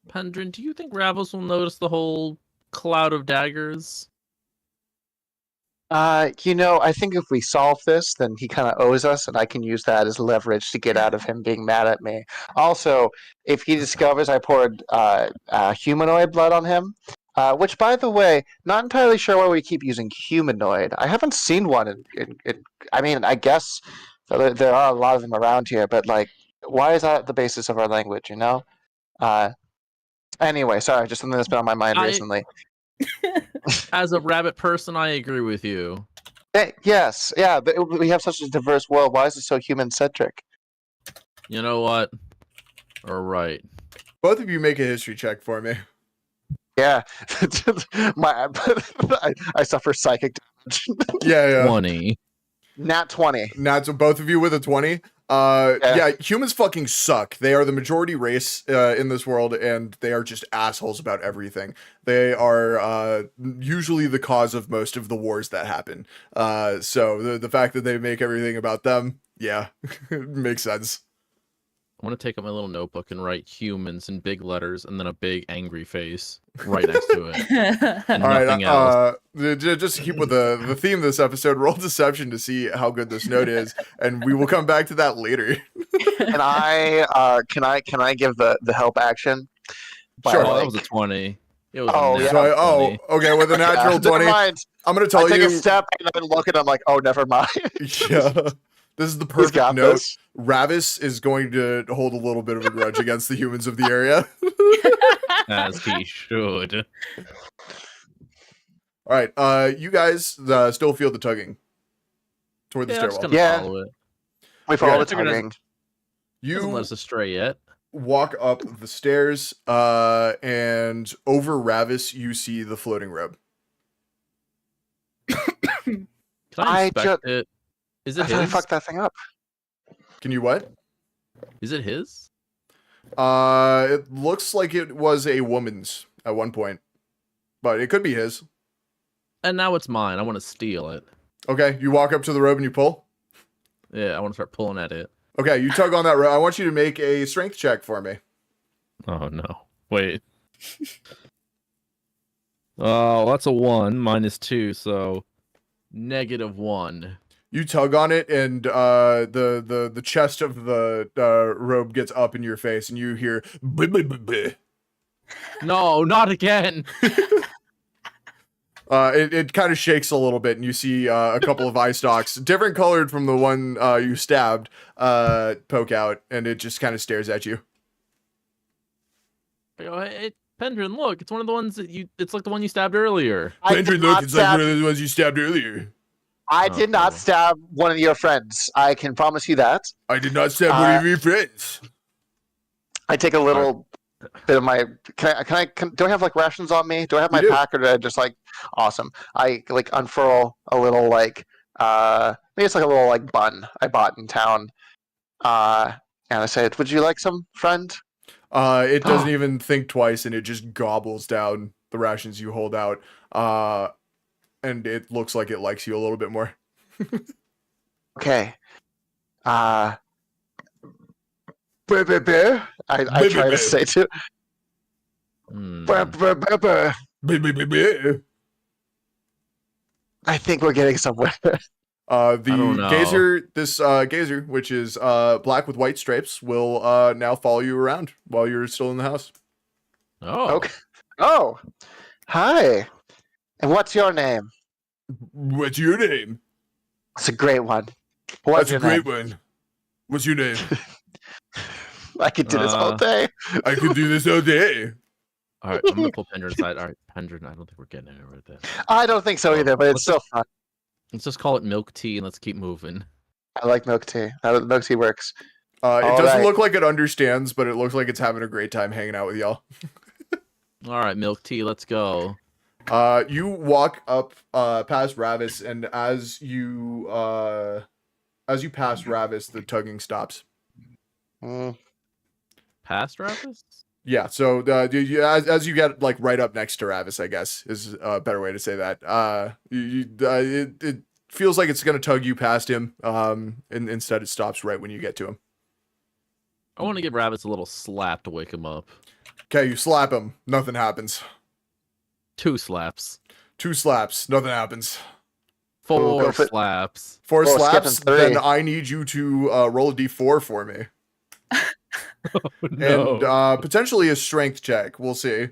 Pendrin, do you think Ravos will notice the whole cloud of daggers? I think if we solve this, then he kind of owes us, and I can use that as leverage to get out of him being mad at me. Also, if he discovers I poured humanoid blood on him, which, by the way, not entirely sure why we keep using humanoid. I haven't seen one I mean, I guess there are a lot of them around here, but, like, why is that the basis of our language, Anyway, sorry, just something that's been on my mind recently. As a rabbit person, I agree with you. Yes, yeah, but we have such a diverse world. Why is it so human-centric? You know what? All right. Both of you make a history check for me. Yeah, I suffer psychic damage. Yeah. 20. Nat 20. So both of you with a 20. Yeah, humans fucking suck. They are the majority race in this world, and they are just assholes about everything. They are usually the cause of most of the wars that happen. So the fact that they make everything about them, yeah, makes sense. I want to take out my little notebook and write humans in big letters and then a big angry face right next to it. And All nothing right, else. just to keep with the theme of this episode, roll deception to see how good this note is, and we will come back to that later. Can I give the help action? Sure. Oh, that was a 20. It was Oh, a yeah. nat So, 20. okay, with a natural Yeah, 20, never mind. I'm gonna I tell take you. a step and then look and I'm like, oh, never mind. Yeah, this is the He's perfect got note. this. Ravis is going to hold a little bit of a grudge against the humans of the area. As he should. All right, you guys still feel the tugging toward the Yeah, I'm just stairwell. gonna Yeah. follow it. We follow Yeah, the I figured tugging. Doesn't let You us astray yet. walk up the stairs, and over Ravis, you see the floating robe. Can I I inspect it? Is I it thought I his? fucked that thing up. Can you what? Is it his? It looks like it was a woman's at one point, but it could be his. And now it's mine. I want to steal it. Okay, you walk up to the robe and you pull. Yeah, I want to start pulling at it. Okay, you tug on that rope. I want you to make a strength check for me. Oh no. Wait. Oh, that's a 1. Mine is 2, so -1. You tug on it, and the chest of the robe gets up in your face, and you hear. "Bleh, bleh, bleh, bleh." No, not again. It kind of shakes a little bit, and you see a couple of eye stalks, different colored from the one you stabbed, poke out, and it just kind of stares at you. I go, hey, Pendrin, look, it's one of the ones that you. It's like the one you stabbed earlier. I did not stab- one of the ones you stabbed earlier. I did not Oh. stab one of your friends. I can promise you that. I did not stab one of your friends. I take a little bit of my. Do I have like rations on me? Do I have my You do. pack, or do I just like awesome? I like unfurl a little like maybe it's like a little like bun I bought in town. And I say, "Would you like some, friend?" It doesn't even think twice, and it just gobbles down the rations you hold out. And it looks like it likes you a little bit more. Okay. I try to say to. Hmm. I think we're getting somewhere. The don't know. gazer, which is black with white stripes, will now follow you around while you're still in the house. Oh. Okay. Oh, hi. And what's your name? What's your name? It's a great one. What's your name? one. What's your name? I could do this all day. I could do this all day. All right, I'm gonna pull Pendrin aside. All right, Pendrin, I don't think we're getting anywhere with this. I don't think so either, but it's still fun. Let's just call it milk tea and let's keep moving. I like milk tea. Milk tea works. It All doesn't right. look like it understands, but it looks like it's having a great time hanging out with y'all. All right, milk tea, let's go. You walk up past Ravis, and as you pass Ravis, the tugging stops. Past Ravis? Yeah, so as you get like right up next to Ravis, I guess is a better way to say that. It feels like it's gonna tug you past him. And instead it stops right when you get to him. I want to give Ravis a little slap to wake him up. Okay, you slap him, nothing happens. 2 slaps. 2 slaps, nothing happens. 4 go for it. slaps. 4 Oh, slaps. skipping 3. Then I need you to roll a d4 for me. No. And potentially a strength check. We'll see.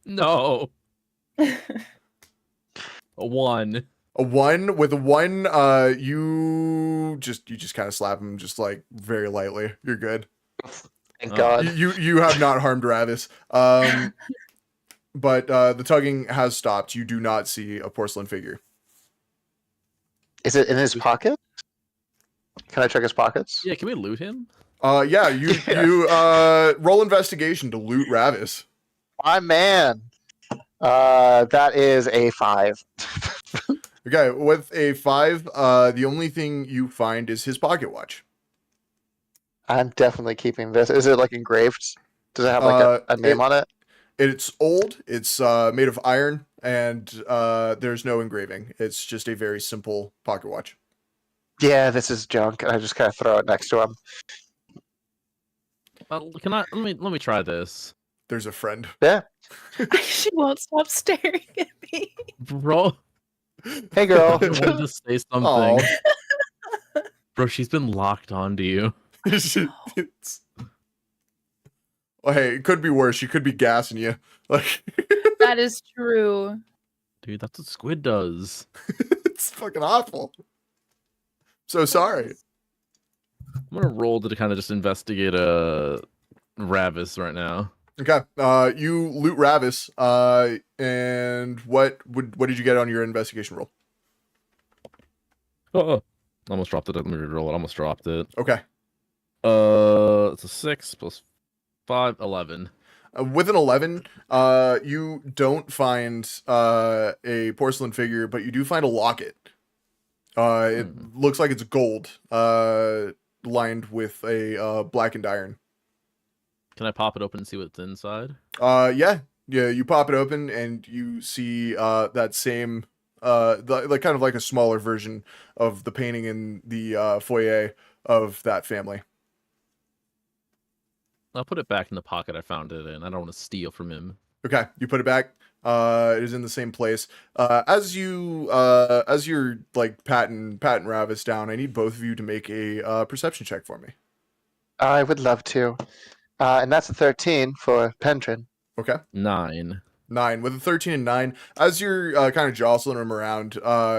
No. A 1. A 1. With a 1, you just kind of slap him just like very lightly. You're good. Thank Oh. God. You have not harmed Ravis. But the tugging has stopped. You do not see a porcelain figure. Is it in his pocket? Can I check his pockets? Yeah, can we loot him? Yeah, you Yeah. you roll investigation to loot Ravis. My man. That is a 5. Okay, with a 5, the only thing you find is his pocket watch. I'm definitely keeping this. Is it like engraved? Does it have like a name on it? It's old. It's made of iron, and there's no engraving. It's just a very simple pocket watch. Yeah, this is junk. And I just kind of throw it next to him. Can I let me try this. There's a friend. Yeah. She won't stop staring at me. Bro, Hey, girl. I wanted to say something. Aw. Bro, she's been locked onto you. It's- Well, hey, it could be worse. She could be gassing you. Like That is true. Dude, that's what squid does. it's fucking awful. So sorry. I'm gonna roll to kind of just investigate Ravis right now. Okay. You loot Ravis. And what did you get on your investigation roll? Oh, almost dropped it. Let me reroll it. Almost dropped it. Okay. It's a 6 plus 5, 11. With an 11, you don't find a porcelain figure, but you do find a locket. It looks like it's gold, lined with a blackened iron. Can I pop it open and see what's inside? Yeah. You pop it open and you see that same, like kind of like a smaller version of the painting in the foyer of that family. I'll put it back in the pocket I found it in. I don't want to steal from him. Okay, you put it back. It is in the same place. As you're like patting Ravis down, I need both of you to make a perception check for me. I would love to. And that's a 13 for Pentrin. Okay. 9. 9 with a 13 and 9. As you're kind of jostling him around,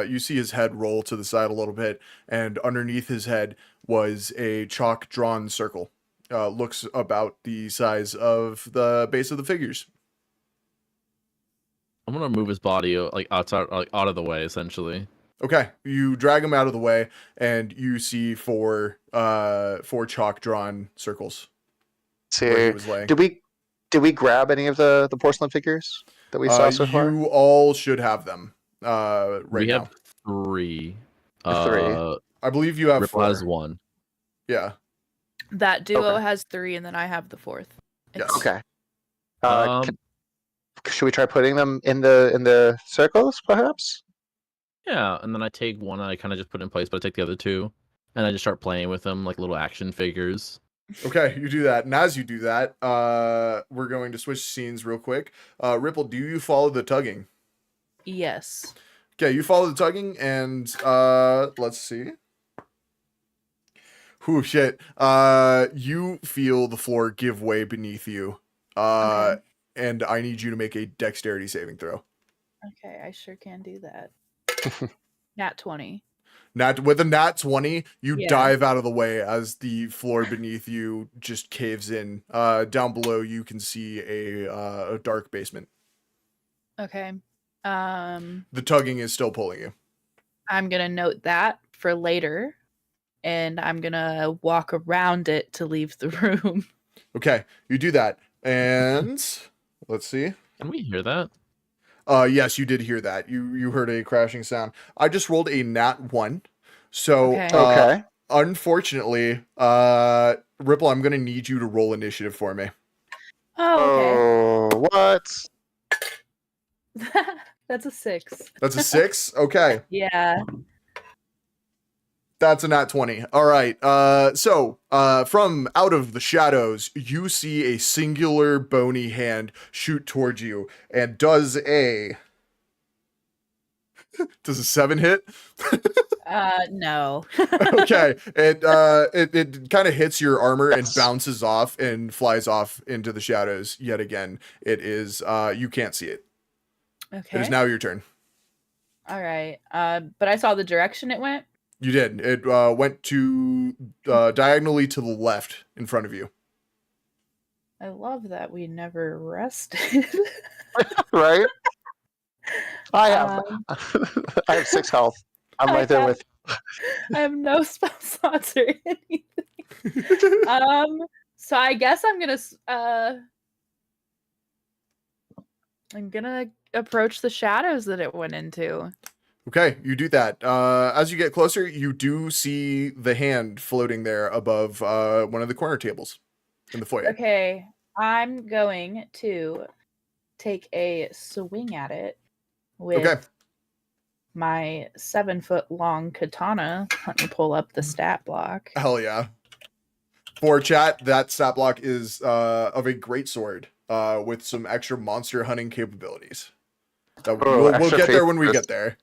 you see his head roll to the side a little bit, and underneath his head was a chalk drawn circle. Looks about the size of the base of the figures. I'm gonna move his body like outside, like out of the way, essentially. Okay, you drag him out of the way, and you see four chalk drawn circles where he See, was laying. did we grab any of the porcelain figures that we saw so far? You all should have them right we now. have 3. 3. I believe you have Ripple 4. has 1. Yeah. That duo Okay. has 3, and then I have the 4th. Yes. Okay. Um, Should we try putting them in the circles, perhaps? Yeah, and then I take one and I kind of just put it in place, but I take the other 2, and I just start playing with them like little action figures. Okay, you do that. And as you do that, we're going to switch scenes real quick. Ripple, do you follow the tugging? Yes. Okay, you follow the tugging, and let's see. Whew, shit. You feel the floor give way beneath you. Okay. And I need you to make a dexterity saving throw. Okay, I sure can do that. Nat 20. With a nat 20, you Yeah. dive out of the way as the floor beneath you just caves in. Down below, you can see a dark basement. Okay. The tugging is still pulling you. I'm gonna note that for later, and I'm gonna walk around it to leave the room. Okay, you do that. And let's see. Can we hear that? Yes, you did hear that. You heard a crashing sound. I just rolled a nat 1. So, Okay. Okay. unfortunately, Ripple, I'm going to need you to roll initiative for me. Oh, Oh, what? okay. That's a 6. That's a 6? Okay. Yeah. That's a nat 20. All right. So, from out of the shadows, you see a singular bony hand shoot towards you and does a Does a 7 hit? No. Okay. It kind of hits your armor and bounces off and flies off into the shadows yet again. It is you can't see it. It is Okay. now your turn. All right. But I saw the direction it went. You did. It went to diagonally to the left in front of you. I love that we never rested. Right? I have Um, I have 6 health. I'm I right there have- with. I have no spell slots or anything. So I guess I'm gonna approach the shadows that it went into. Okay, you do that. As you get closer, you do see the hand floating there above one of the corner tables in the foyer. Okay, I'm going to take a swing at it with Okay. my 7-foot-long katana. Let me pull up the stat block. Hell yeah. For chat, that stat block is of a great sword with some extra monster hunting capabilities. We'll extra get there when we features. get there.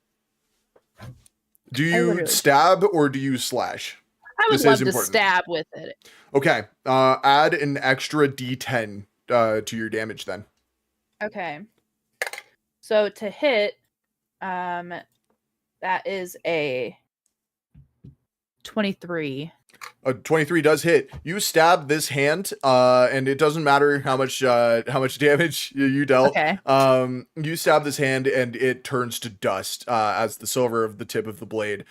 Do I you literally- stab or do you slash? I would This is love to important. stab with it. Okay. Add an extra d10 to your damage then. Okay. So to hit, that is a 23. A 23 does hit. You stab this hand, and it doesn't matter how much damage you dealt. Okay. You stab this hand, and it turns to dust as the silver of the tip of the blade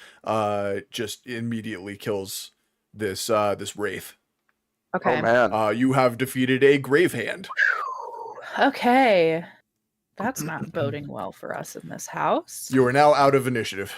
just immediately kills this wraith. Okay. Oh man. You have defeated a grave hand. Okay. That's not boding well for us in this house. You are now out of initiative.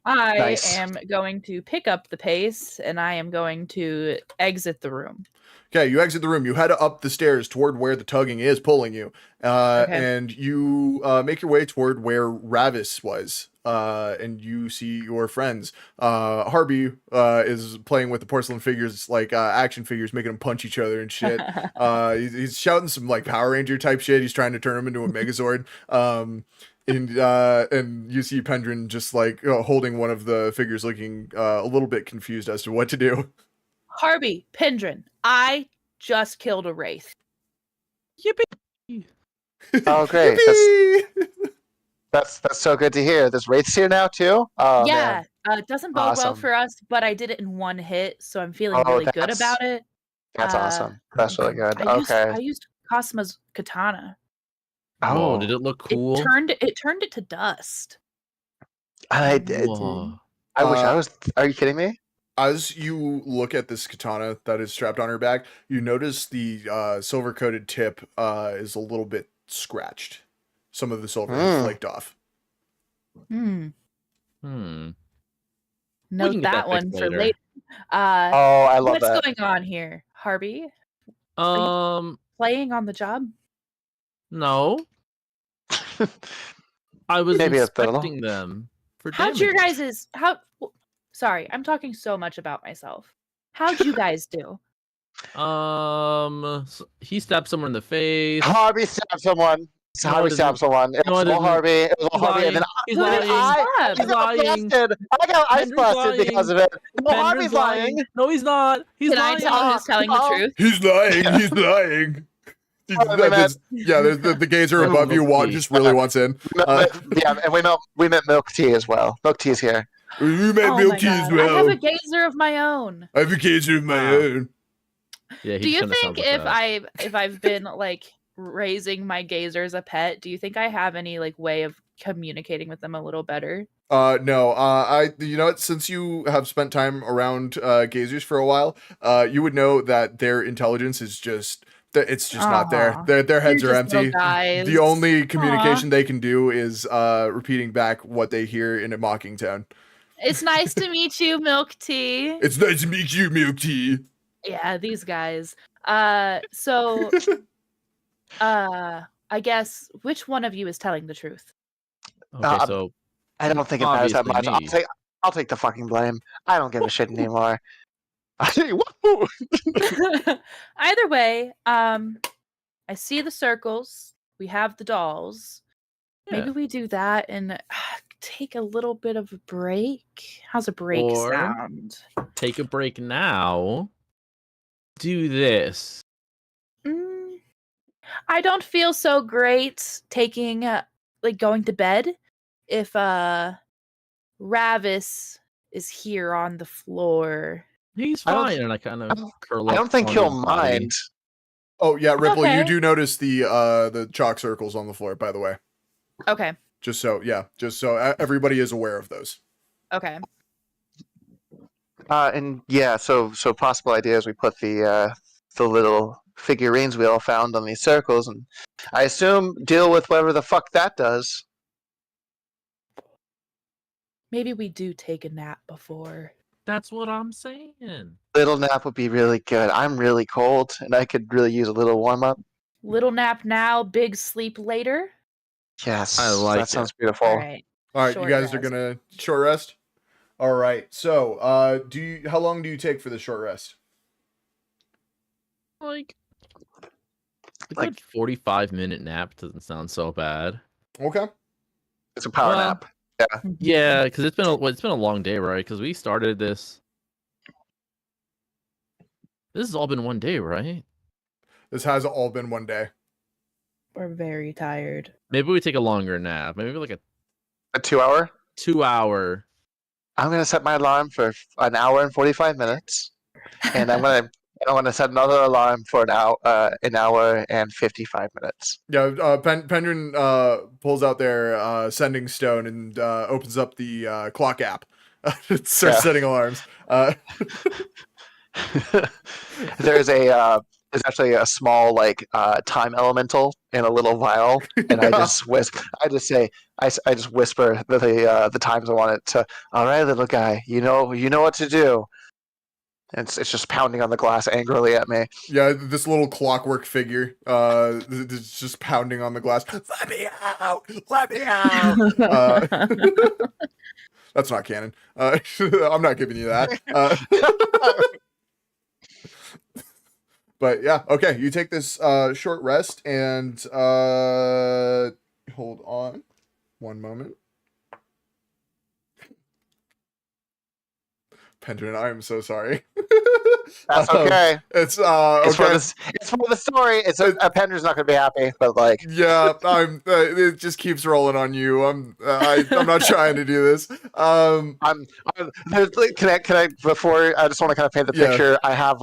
I Nice. am going to pick up the pace and I am going to exit the room. Okay, you exit the room. You head up the stairs toward where the tugging is pulling you, and you make your way toward where Ravis was. And you see your friends. Harvey is playing with the porcelain figures, like action figures, making them punch each other and shit. He's shouting some like Power Ranger type shit. He's trying to turn him into a Megazord. And you see Pendrin just like holding one of the figures, looking a little bit confused as to what to do. Harvey, Pendrin, I just killed a wraith. Yippee! Oh great. Yippee! That's so good to hear. This wraith's here now too. Oh yeah, man. it doesn't bode well Awesome. for us, but I did it in one hit, so I'm feeling Oh, really good that's- about it. That's awesome. That's really good. I used Cosmo's katana. Oh, did it look cool? It turned it to dust. I did. Whoa. I wish I was. Are you kidding me? As you look at this katana that is strapped on her back, you notice the silver-coated tip is a little bit scratched. Some of the silver has flaked off. Hmm. Hmm. Note can get that that one fixed for later. later. Oh, I love What's that. going on here, Harvey? Um, Playing on the job? no. I was Maybe a little. inspecting them for How'd your damage. guys' Sorry, I'm talking so much about myself. How'd you guys do? He stabbed someone in the face. Harvey stabbed someone. No, I Harvey didn't. stabbed someone. It No, I was all didn't. Harvey. It was all He's Harvey. And then lying. He's Who did lying. he stab? I He's got lying. busted. I got ice Pendrin's busted because of it. No, Pendrin's Harvey's lying. No, he's not. He's Can I lying. tell who's telling the Oh. truth? He's lying. He's lying. There's the gazer above you. Just really wants in. Yeah, and we met Milk Tea as well. Milk Tea's here. You made Oh milk my tea as God, I have well. a gazer of my own. I have a gazer of my Wow. own. Yeah, he Do you kinda think sounds like if I've been like raising my gazer as a pet, do you think I have any like way of communicating with them a little better? No. You know what? Since you have spent time around gazers for a while, you would know that their intelligence is just it's just not there. Aw. Their heads You're are just little empty. guys. The only communication they can do is repeating back what they hear in a mocking tone. It's nice to meet you, Milk Tea. It's nice to meet you, Milk Tea. Yeah, these guys. So I guess which one of you is telling the truth? Okay, so I don't think it matters that much. Obviously me. I'll take the fucking blame. I don't give a shit anymore. Woo! Either way, I see the circles. We have the dolls. Yeah. Maybe we do that, and take a little bit of a break. How's a break Or- sound? Take a break now. Do this. I don't feel so great taking going to bed if Ravis is here on the floor. He's I don't fine, th- and I kind I of don't- curl I up. don't think onto he'll his body. mind. Oh yeah, Ripple, you Okay. do notice the chalk circles on the floor, by the way. Okay. Just so everybody is aware of those. Okay. And yeah, so possible ideas. We put the little figurines we all found on these circles, and I assume deal with whatever the fuck that does. Maybe we do take a nap before. That's what I'm saying. Little nap would be really good. I'm really cold, and I could really use a little warm up. Little nap now, big sleep later. Yes, I like that sounds it. beautiful. All right. All right, Short you guys are rest. gonna short rest. All right. So, how long do you take for the short rest? Like a Like- good 45-minute nap doesn't sound so bad. Okay. It's a power Well, nap. Yeah, because it's been a long day, right? Because we started this. This has all been one day, right? This has all been one day. We're very tired. Maybe we take a longer nap. Maybe like a A 2 hour. 2 hour. I'm gonna set my alarm for an hour and 45 minutes, and I'm gonna set another alarm for an hour and 55 minutes. Yeah. Pendrin pulls out their sending stone and opens up the clock app. It starts Yeah. setting alarms. There's actually a small time elemental in a little vial, and I Yeah. just whisper the times I want it to. All right, little guy, you know what to do. And it's just pounding on the glass angrily at me. Yeah, this little clockwork figure, it's just pounding on the glass. Let me out! Let me out! That's not canon. I'm not giving you that. But yeah, okay. You take this short rest and hold on one moment. Pendrin, I am so sorry. That's okay. It's It's for okay. it's for the story. Pender's not gonna be happy, but like Yeah, I'm. It just keeps rolling on you. I'm not trying to do this. I'm can I before I just want to kind of paint the Yeah. picture. I have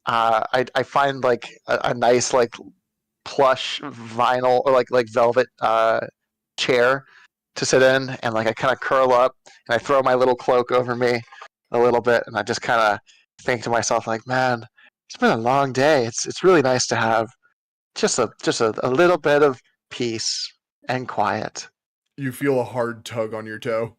I find a nice plush vinyl or like velvet chair to sit in, and I kind of curl up and I throw my little cloak over me a little bit, and I just kind of think to myself man, it's been a long day. It's really nice to have just a little bit of peace and quiet. You feel a hard tug on your toe.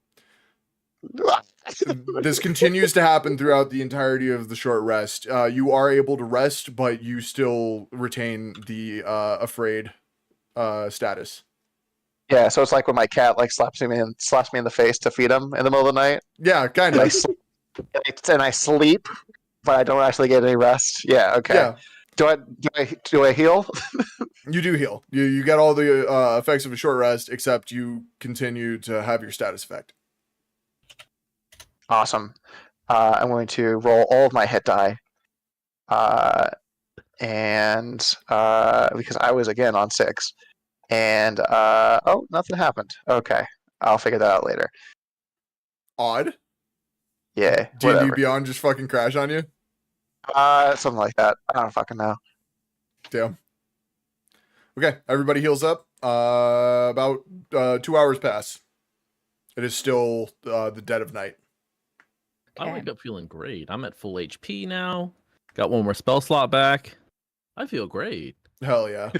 This continues to happen throughout the entirety of the short rest. You are able to rest, but you still retain the afraid status. Yeah, so it's like when my cat slaps me in the face to feed him in the middle of the night, Yeah, kind and of. I sleep, but I don't actually get any rest. Yeah, okay. Yeah, Do I heal? you do heal. You get all the effects of a short rest, except you continue to have your status effect. Awesome. I'm going to roll all of my hit die, and because I was again on 6, and nothing happened. Okay, I'll figure that out later. Odd. Yeah, D&D whatever. Beyond just fucking crash on you. Something like that. I don't fucking know. Damn. Okay, everybody heals up. About 2 hours pass. It is still the dead of night. I Okay. wake up feeling great. I'm at full HP now. Got one more spell slot back. I feel great. Hell yeah.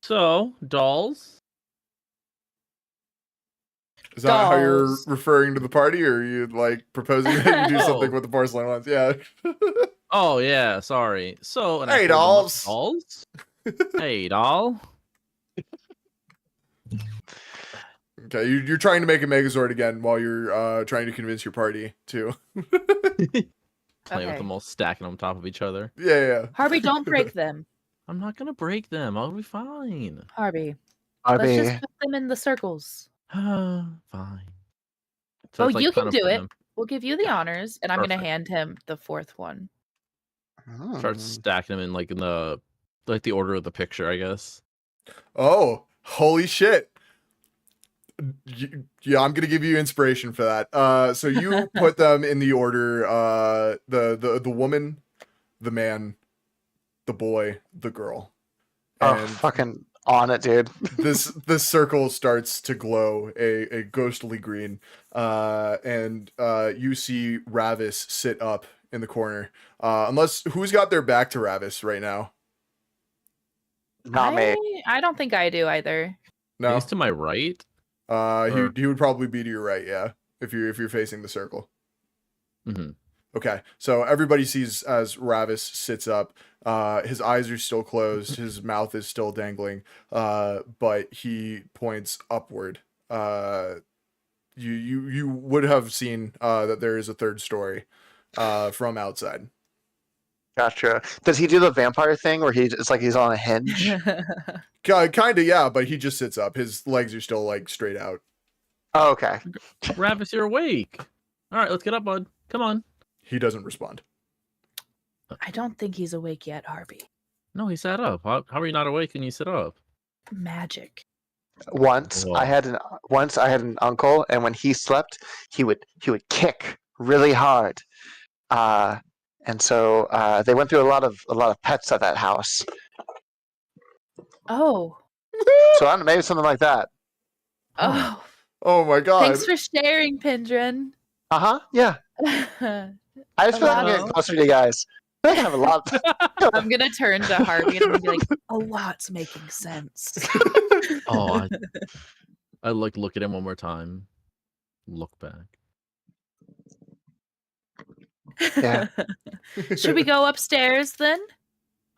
So, dolls. Is that how you're Dolls. referring to the party, or are you proposing that you do something No. with the porcelain ones? Yeah. Oh yeah, sorry. So, and I Hey, hold them up. dolls. Dolls. Hey, doll. Okay, you're trying to make a Megazord again while you're trying to convince your party to. Playing with them all, stacking on top of each other. Yeah. Harvey, don't break them. I'm not gonna break them. I'll be fine. Harvey, I'll let's be. just put them in the circles. Fine. So Oh, it's like you can kind of do putting it. them, We'll give you the honors, and I'm going to Perfect. hand him the fourth one. start stacking them in the order of the picture, I guess. Oh, holy shit. Yeah, I'm gonna give you inspiration for that. So you put them in the order, the woman, the man, the boy, the girl. Oh, And fucking on it, dude. this circle starts to glow a ghostly green. And you see Ravis sit up in the corner. Unless who's got their back to Ravis right now? Not me. I don't think I do either. No. He's to my right. He would probably be to your right, yeah. If you're facing the circle. Mm-hmm. Okay, so everybody sees as Ravis sits up. His eyes are still closed. His mouth is still dangling. But he points upward. You would have seen that there is a third story from outside. Gotcha. Does he do the vampire thing where it's like he's on a hinge? Kind of, yeah, but he just sits up. His legs are still like straight out. Oh, okay. Ravis, you're awake. All right, let's get up, bud. Come on. He doesn't respond. I don't think he's awake yet, Harvey. No, he sat up. How are you not awake when you sit up? Magic. Once Whoa. I had an uncle, and when he slept, he would kick really hard. And so they went through a lot of pets at that house. Oh. So I don't know, maybe something like that. Oh. Oh my god. Thanks for sharing, Pindrin. Yeah. I just feel like I'm getting Hello. closer to you guys. I think I have a lot. I'm going to turn to Harvey and I'm going to be like, a lot's making sense. Oh, I look at him one more time. Look back. Yeah. Should we go upstairs then?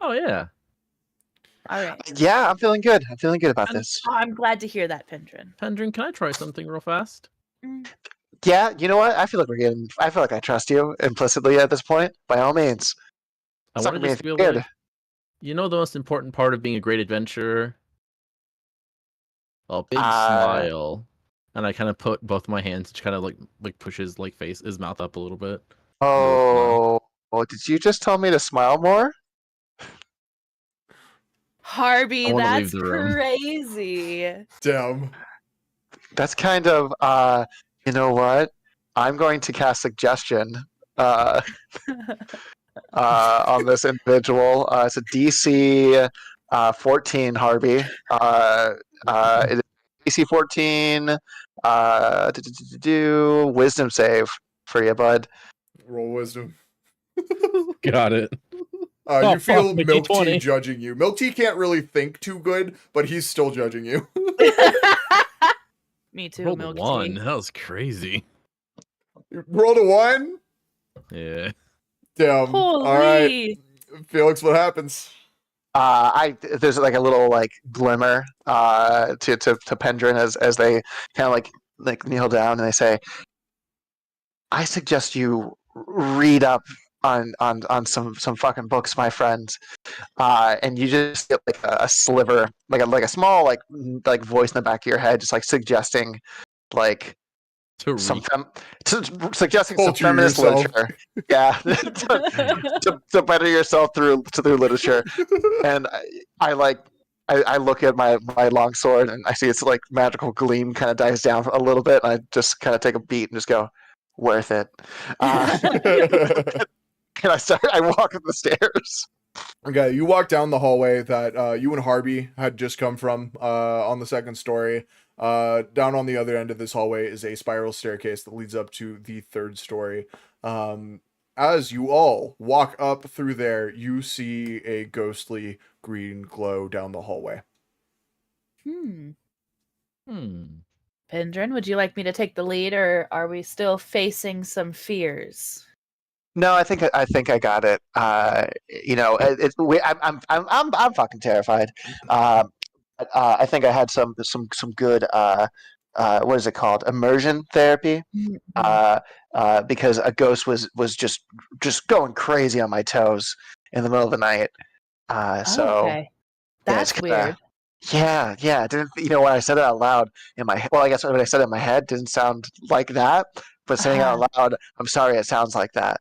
Oh yeah. All right. Yeah, I'm feeling good. I'm feeling good about And- this. Oh, I'm glad to hear that, Pindrin. Pendrin, can I try something real fast? Yeah, you know what? I feel like I trust you implicitly at this point. By all means. I It's want not to gonna just be be anything like, you know, the most important part of being a great adventurer? A big smile. And I kind of put both my hands to kind of like push his his mouth up a little bit. Oh, did you just tell me to smile more? Harvey, I wanna that's leave the room. crazy. Damn. That's kind of you know what? I'm going to cast suggestion on this individual. It's a DC 14 Harvey. It is DC 14 wisdom save for you, bud. Roll wisdom. Got it. You Oh, feel fuck, make Milk it Tea 20. judging you. Milk Tea can't really think too good, but he's still judging you. Me too, Rolled Milk a 1. Tea. That was crazy. You rolled a 1? Yeah. Damn. Holy. All right. Felix, what happens? There's like a little like glimmer to Pendrin as they kind of like kneel down and they say, I suggest you read up on some fucking books, my friend. And you just get like a sliver, like a small like voice in the back of your head, just like suggesting like To some read. suggesting some Culture feminist yourself. literature. Yeah, to better yourself through literature. And I look at my long sword and I see its like magical gleam kind of dies down a little bit. And I just kind of take a beat and just go, worth it. And I walk up the stairs. Okay, you walk down the hallway that you and Harvey had just come from on the second story. Down on the other end of this hallway is a spiral staircase that leads up to the third story. As you all walk up through there, you see a ghostly green glow down the hallway. Pindrin, would you like me to take the lead, or are we still facing some fears? No, I think I got it. I'm fucking terrified. I think I had some good what is it called? Immersion therapy. Because a ghost was just going crazy on my toes in the middle of the night. So okay. yeah, it's That's kinda, weird. yeah. It didn't, when I said it out loud in my, well, I guess when I said it in my head, it didn't sound like that. But saying it out loud, I'm sorry, it sounds like that.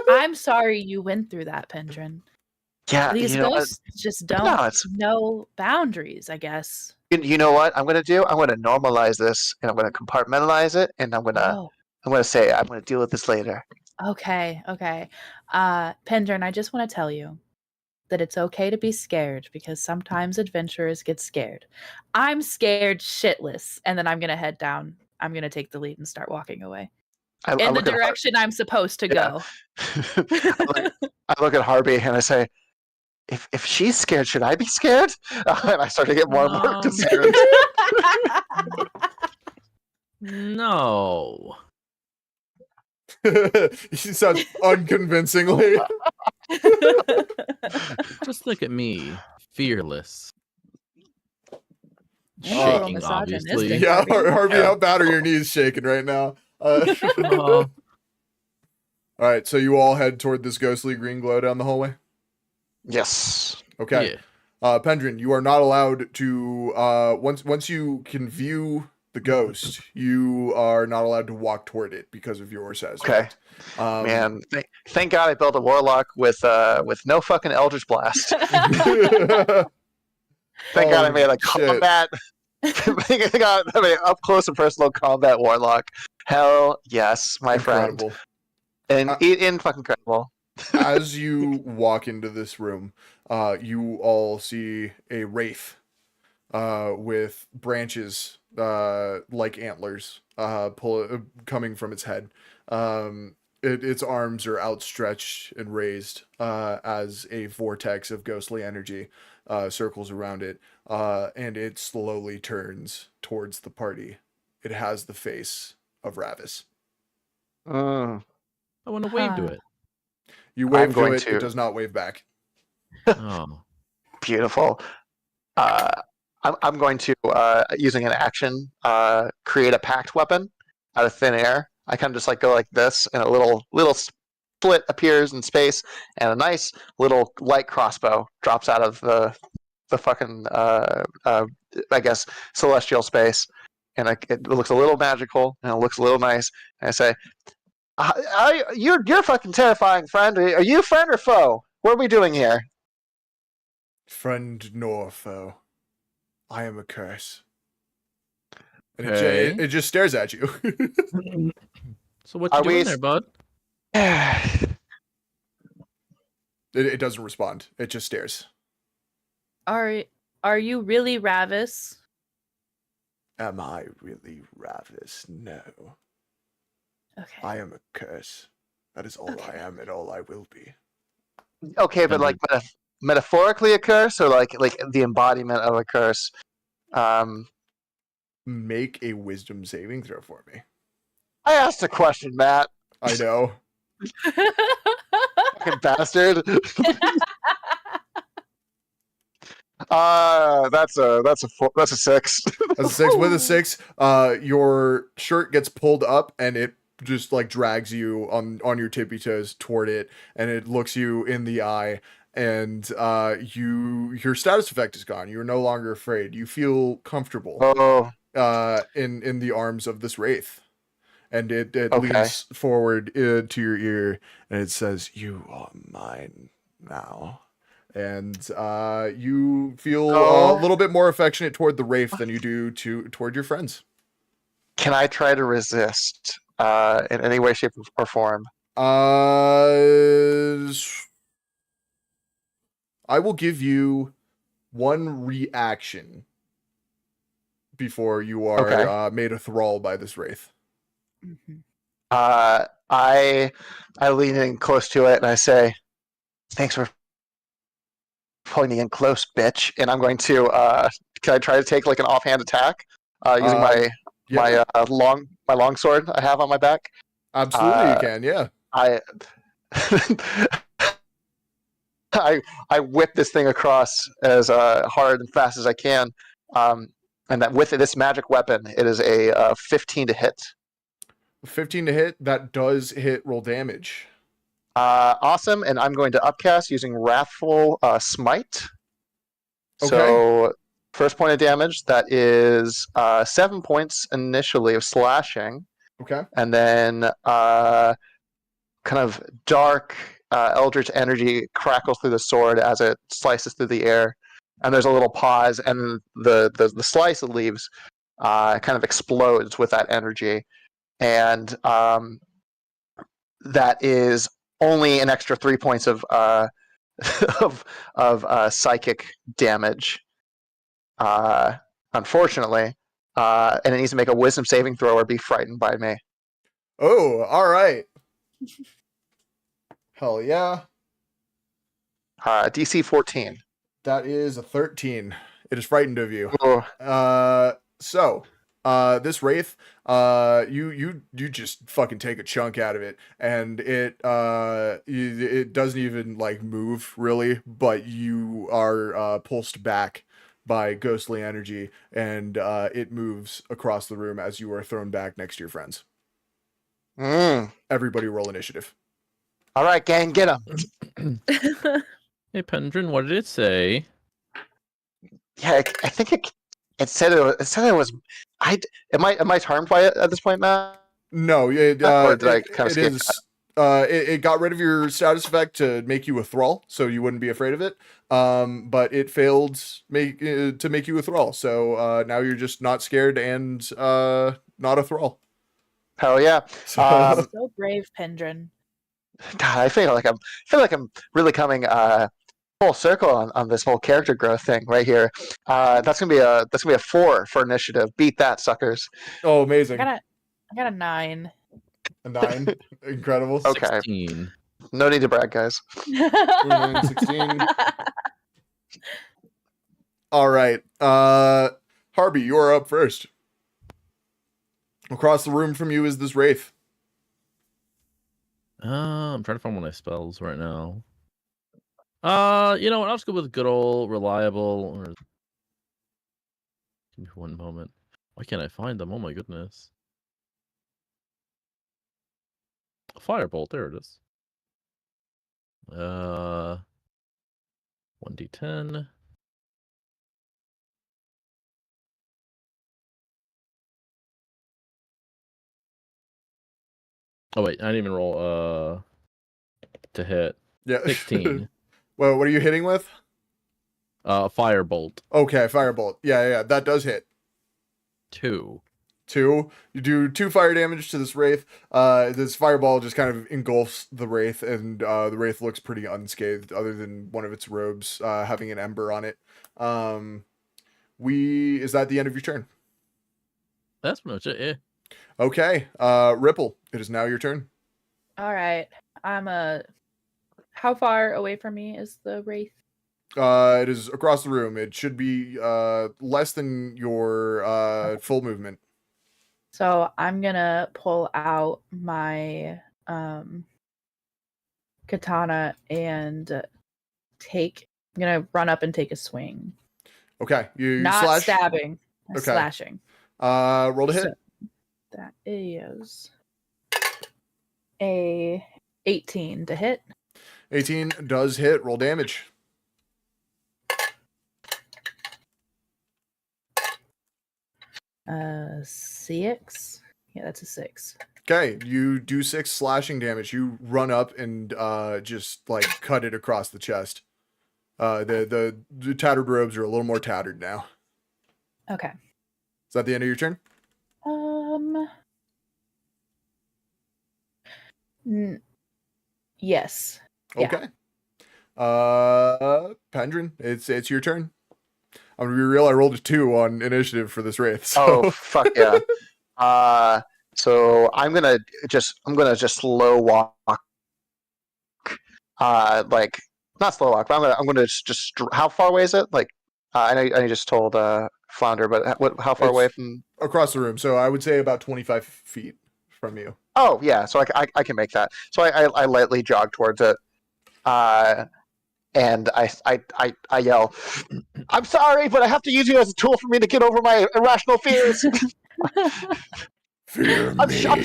I'm sorry you went through that, Pendrin. Yeah, These you know what? ghosts just No, don't it's, know boundaries, I guess. you know what I'm gonna do? I'm gonna normalize this, and I'm gonna compartmentalize it, and I'm gonna Oh, say I'm gonna deal with this later. okay. Pendrin, I just want to tell you that it's okay to be scared because sometimes adventurers get scared. I'm scared shitless, and then I'm gonna head down. I'm gonna take the lead and start walking away I in the look at direction I'm supposed to Yeah. go. I look at Harvey and I say, if she's scared, should I be scared? And I start to get more and more concerned. No. He sounds unconvincingly. Just look at me, fearless. You're a little Shaking, obviously. misogynistic, Yeah, Harvey. Harvey, Yeah. how bad are your knees shaking right now? Oh, All right, so you all head toward this ghostly green glow down the hallway. Yes. Okay. yeah. Pendrin, you are not allowed to. Once you can view the ghost, you are not allowed to walk toward it because of your size. Okay. Man, thank God I built a warlock with no fucking Eldritch Blast. Thank God I made a combat. Thank God I made an up close and personal combat warlock. Hell yes, my friend. Incredible. And in fucking incredible. As you walk into this room, you all see a wraith with branches like antlers coming from its head. Its arms are outstretched and raised as a vortex of ghostly energy circles around it, and it slowly turns towards the party. It has the face of Ravis. Mm. I want to wave to Huh. it. You wave to going it, to- it does not wave back. Oh. Beautiful. I'm going to, using an action, create a packed weapon out of thin air. I kind of just go like this, and a little split appears in space, and a nice little light crossbow drops out of the fucking, I guess, celestial space. And it looks a little magical, and it looks a little nice. And I say, you're fucking terrifying, friend. Are you friend or foe? What are we doing here? Friend nor foe. I am a curse. And Okay. it just stares at you. So what you Are we doing there, bud? It doesn't respond. It just stares. Are you really Ravis? Am I really Ravis? No. Okay. I am a curse. That is all I am and all I will be. Okay, but like metaphorically a curse, or like the embodiment of a curse. Make a wisdom saving throw for me. I asked a question, Matt. I know. Fucking bastard. That's a 6. That's a 6. With a 6, your shirt gets pulled up and it just like drags you on your tippy toes toward it, and it looks you in the eye, and your status effect is gone. You're no longer afraid. You feel comfortable Oh, in the arms of this wraith, and it Okay. leans forward to your ear and it says, "You are mine now." And you feel a little bit more affectionate toward the wraith than you do toward your friends. can I try to resist in any way, shape, or form? I will give you one reaction before you are Okay. made a thrall by this wraith. Mhm. I lean in close to it and I say, "Thanks for pulling me in close, bitch." And I'm going to. Can I try to take like an offhand attack using my Yeah, long sword I have on my back? absolutely you can. Yeah. I I whip this thing across as hard and fast as I can, and that with this magic weapon, it is a 15 to hit. 15 to hit. That does hit. Roll damage. Awesome, and I'm going to upcast using Wrathful Smite. So, first point of damage, that is 7 points initially of slashing, Okay. and then kind of dark eldritch energy crackles through the sword as it slices through the air, and there's a little pause, and the slice it leaves kind of explodes with that energy, and that is only an extra 3 points of psychic damage. Unfortunately, and it needs to make a wisdom saving throw or be frightened by me. Oh, all right. Hell yeah. DC 14. That is a 13. It is frightened of you. Oh. This wraith, you just fucking take a chunk out of it, and it doesn't even like move really, but you are pulsed back by ghostly energy, and it moves across the room as you are thrown back next to your friends. Everybody roll initiative. All right, gang, get him. Hey, Pendrin, what did it say? Yeah, I think it said it was. Am I harmed by it at this point, Matt? No, Or did I kind of skip it got rid of your status effect to make you a thrall, so you wouldn't be afraid of it. But it failed to make you a thrall, so now you're just not scared and not a thrall. Hell yeah! So, So brave, Pendrin. God, I feel like I'm really coming full circle on this whole character growth thing right here. That's gonna be a 4 for initiative. Beat that, suckers. oh, amazing! I got a 9. A 9, incredible. Okay. 16. No need to brag, guys. 9, 16. All right, Harvey, you are up first. Across the room from you is this wraith. I'm trying to find one of my spells right now. You know what? I'll just go with good old reliable. Or... Give me one moment. Why can't I find them? Oh my goodness. Firebolt. There it is. 1d10. Oh wait, I didn't even roll to hit. Yeah. 16. Well, what are you hitting with? Firebolt. Okay, firebolt. Yeah, that does hit. 2. 2. You do 2 fire damage to this wraith. This fireball just kind of engulfs the wraith, and the wraith looks pretty unscathed, other than one of its robes having an ember on it. Is that the end of your turn? That's pretty much it. Yeah. Okay, Ripple, it is now your turn. All right. How far away from me is the wraith? It is across the room. It should be less than your full movement. So I'm gonna pull out my katana and I'm gonna run up and take a swing. Okay, you Not slash. stabbing. Okay. Slashing. Roll to hit. So that is a 18 to hit. 18 does hit. Roll damage. Six. Yeah, that's a 6. Okay, you do 6 slashing damage. You run up and just like cut it across the chest. The tattered robes are a little more tattered now. Okay. Is that the end of your turn? Yes. Yeah. Okay. Pendrin, it's your turn. I'm gonna be real. I rolled a 2 on initiative for this wraith. So. Oh fuck yeah! So I'm gonna just slow walk. Like not slow walk, but I'm gonna just how far away is it? Like I know I just told Flounder, but how far It's away from across the room? So I would say about 25 feet from you. Oh yeah, so I can make that. So I lightly jog towards it, and I yell, "I'm sorry, but I have to use you as a tool for me to get over my irrational fears." Fear I'm sure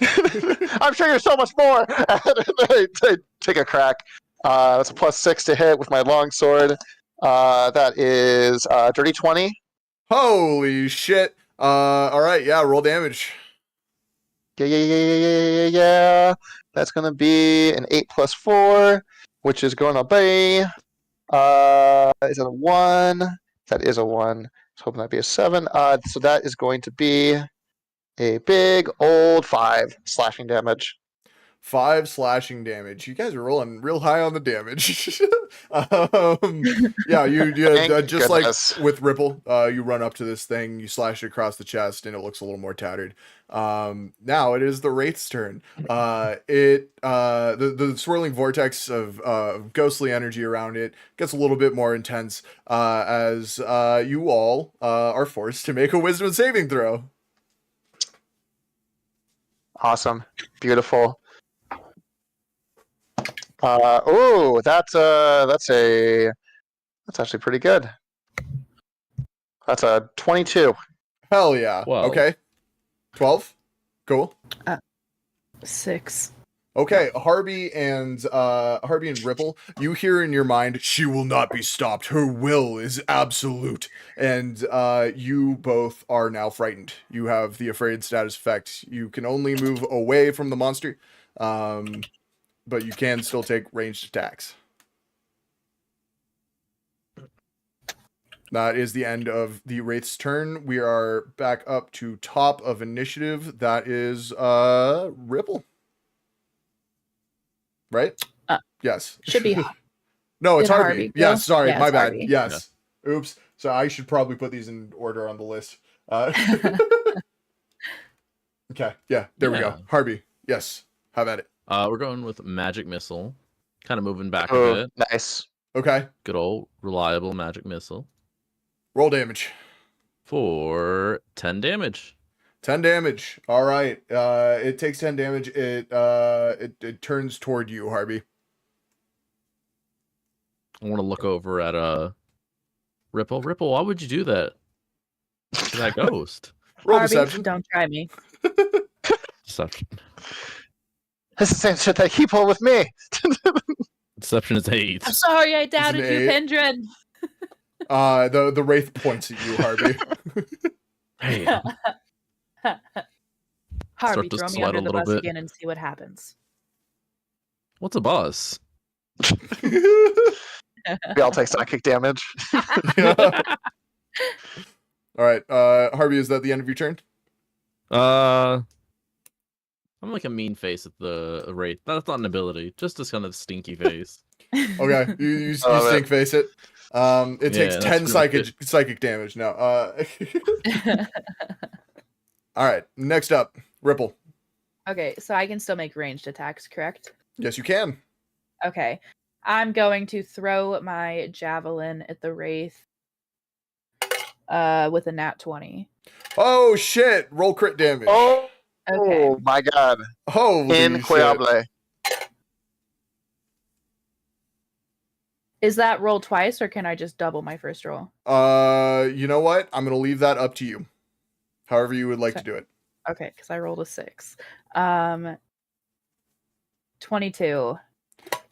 I'm sure you're so much more. I take a crack. That's a +6 to hit with my longsword. That is dirty 20. Holy shit. All right, yeah, roll damage. Yeah. That's gonna be an 8 + 4, which is gonna be is that a 1? That is a 1. I was hoping that'd be a 7. So that is going to be a big old 5 slashing damage. 5 slashing damage. You guys are rolling real high on the damage. Yeah, you Thank just goodness. like with Ripple, you run up to this thing, you slash it across the chest, and it looks a little more tattered. Now it is the Wraith's turn. The swirling vortex of ghostly energy around it gets a little bit more intense as you all are forced to make a Wisdom saving throw. Awesome. Beautiful. That's actually pretty good. That's a 22. Hell yeah. 12. Okay. 12. Cool. 6. Okay, Harvey and Ripple, you hear in your mind, she will not be stopped. Her will is absolute. And you both are now frightened. You have the afraid status effect. You can only move away from the monster, but you can still take ranged attacks. That is the end of the Wraith's turn. We are back up to top of initiative. That is Ripple. Right? Yes. Should be. No, it's Did Harvey. Harvey go? Yes, sorry, Yeah, my it's bad. Harvey. Yes. Oops. So I should probably put these in order on the list. Okay, yeah, there we go. Yeah. Harvey, yes, have at it. We're going with magic missile. Kind of moving back a Oh, bit. nice. Okay, Good old reliable magic missile roll damage. for 10 damage. 10 damage. All right. It takes 10 damage. It turns toward you, Harvey. I want to look over at Ripple. Ripple, why would you do that to that ghost? Roll Harvey, deception. don't try me. Deception. That's the same shit that he pulled with me. Deception is 8. I'm sorry I doubted you, 8. Pendrin. The wraith points at you, Harvey. Damn. Harvey, to throw me sweat under a the little bus bit. again and see what happens. What's a boss? We all take psychic damage. Yeah. All right, Harvey, is that the end of your turn? I'm like a mean face at the rate. That's not an ability, just this kind of stinky face. Okay, you love stink face it. It takes Yeah, 10 that's pretty psychic damage. No. All right, next up, Ripple. Okay, so I can still make ranged attacks, correct? Yes, you can. Okay. I'm going to throw my javelin at the wraith with a nat 20. Oh shit! Roll crit damage. Oh, Okay. my god. Holy shit. Incroyable. Is that roll twice or can I just double my first roll? You know what? I'm gonna leave that up to you. However you would like to do it. Okay, because I rolled a 6. 22.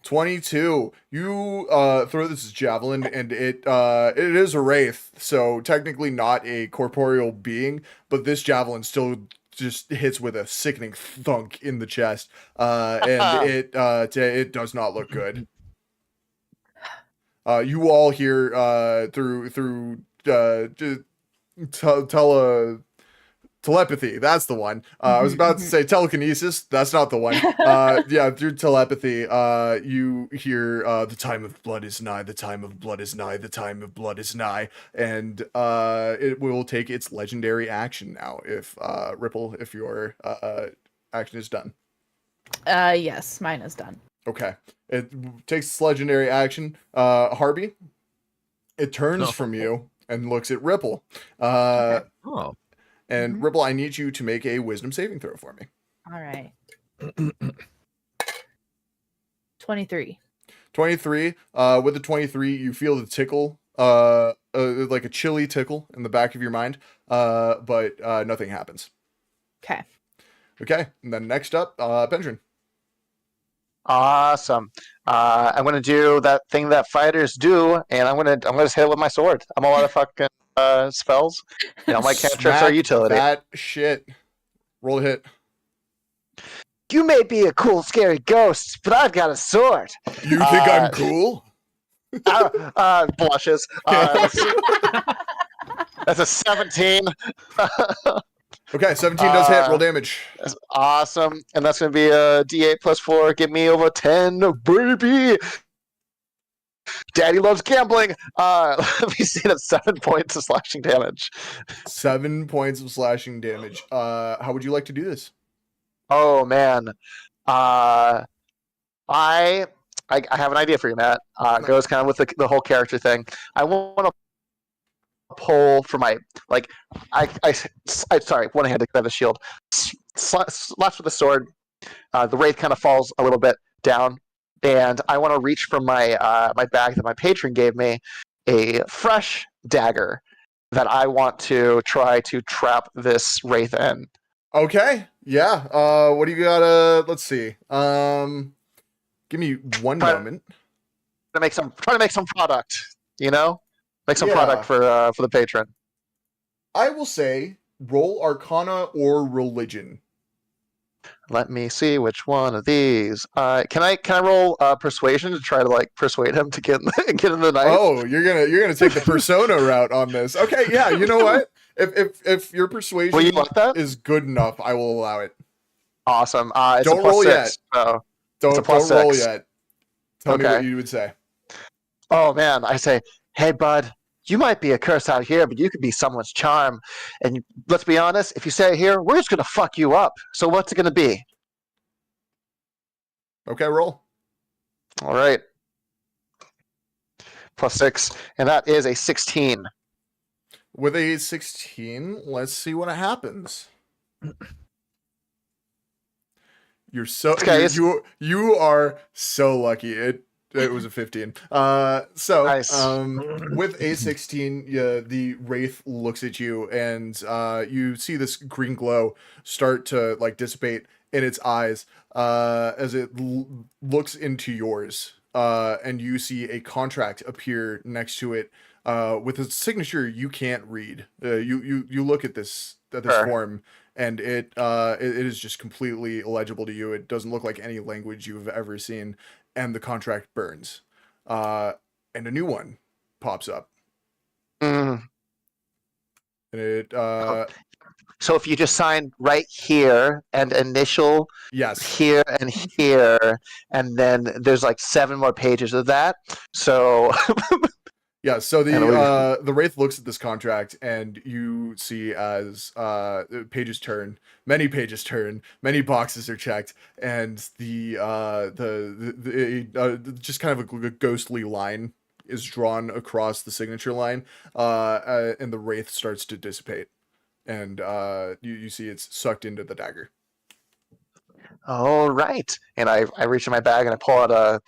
22. You throw this as javelin, and it is a wraith, so technically not a corporeal being, but this javelin still just hits with a sickening thunk in the chest, and it does not look good. You all hear through telepathy. That's the one. I was about to say telekinesis. That's not the one. Yeah, through telepathy, you hear the time of blood is nigh. The time of blood is nigh. The time of blood is nigh. And it will take its legendary action now. If Ripple, if your action is done. Yes, mine is done. Okay. It takes its legendary action. Harvey, it turns from you and looks at Ripple. Okay. Oh. And Ripple, I need you to make a wisdom saving throw for me. All right. 23. 23. With the 23, you feel the tickle, like a chilly tickle in the back of your mind, but nothing happens. Okay. Okay, and then next up, Pendrin. Awesome. I'm gonna do that thing that fighters do, and I'm gonna just hit it with my sword. I'm all out of fucking spells. My cantrips are Smack utility. that shit. Roll a hit. You may be a cool, scary ghost, but I've got a sword. You think I'm cool? Blushes. That's a 17. Okay, 17 does hit. Roll damage. That's awesome. And that's going to be a D8 plus 4. Give me over 10, baby. Daddy loves gambling. Let me see, that's 7 points of slashing damage. 7 points of slashing damage. How would you like to do this? Oh, man. I have an idea for you, Matt. It goes kind of with the whole character thing. I want to pull for my sorry, one hand to grab the shield, slash with the sword. The wraith kind of falls a little bit down, and I want to reach from my my bag that my patron gave me a fresh dagger that I want to try to trap this wraith in. Okay, yeah. What do you got? Let's see. Give me one moment. Try to make some product. Make some Yeah. product for the patron. I will say roll Arcana or Religion. Let me see which one of these. Can I roll persuasion to try to persuade him to get in the knife? Oh, you're gonna take the persona route on this. Okay, yeah. You know what? If your persuasion Will you like that? is good enough, I will allow it. Awesome. It's Don't a plus roll 6, yet. So. Don't plus roll 6. yet. Tell me Okay. what you would say. Oh man, I say, hey bud, you might be a curse out here, but you could be someone's charm. And let's be honest, if you say it here, we're just gonna fuck you up. So what's it gonna be? Okay, roll. All right. Plus 6, and that is a 16. With a 16, let's see what happens. You're so Okay, you are so lucky. It was a 15. So Nice. with a 16, the wraith looks at you, and you see this green glow start to dissipate in its eyes as it looks into yours, and you see a contract appear next to it with a signature you can't read. You look at this Sure. form, and it is just completely illegible to you. It doesn't look like any language you've ever seen, and the contract burns, and a new one pops up, Mm. and it So if you just sign right here and initial yes, here and here, and then there's 7 more pages of that. So yeah. So And the wraith looks at this contract, and you see as pages turn, many boxes are checked, and the just kind of a ghostly line is drawn across the signature line, and the wraith starts to dissipate, and you see it's sucked into the dagger. all right, and I reach in my bag and I pull out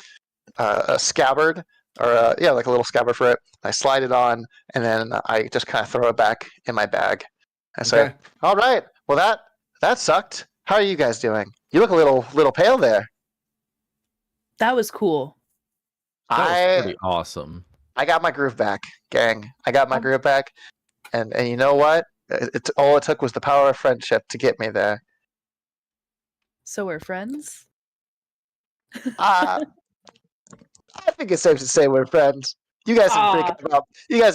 a scabbard, or a little scabbard for it. I slide it on, and then I just kind of throw it back in my bag. I say, Okay. "All right, well that sucked. How are you guys doing? You look a little pale there." That was cool. That was I pretty awesome. I got my groove back, gang. I got my groove back, and you know what? All it took was the power of friendship to get me there. So we're friends? I think it's safe to say we're friends. You guys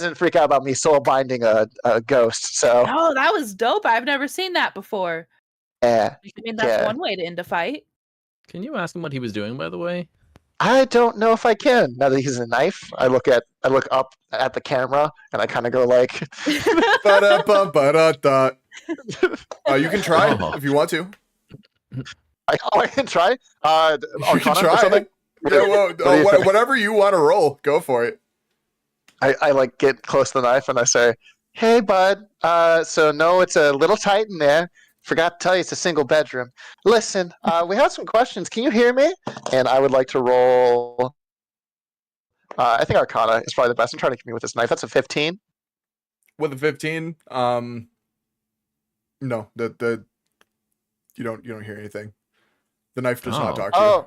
didn't freak out about me soul binding a ghost. So Oh, that was dope. I've never seen that before. yeah, I mean, that's Yeah. one way to end a fight. Can you ask him what he was doing, by the way? I don't know if I can. Now that he's a knife, I look up at the camera and I kind of go like, Ba-da-bum-ba-da-da. You can try Oh. if you want to. I can try. You can Arcana or try. something? Yeah, well, do you think? whatever you want to roll, go for it. I get close to the knife and I say, "Hey, bud. So no, it's a little tight in there. Forgot to tell you it's a single bedroom. Listen, we have some questions. Can you hear me?" And I would like to roll. I think Arcana is probably the best. I'm trying to keep me with this knife. That's a 15. With a 15, no, you don't hear anything. The knife does not Oh. talk to you.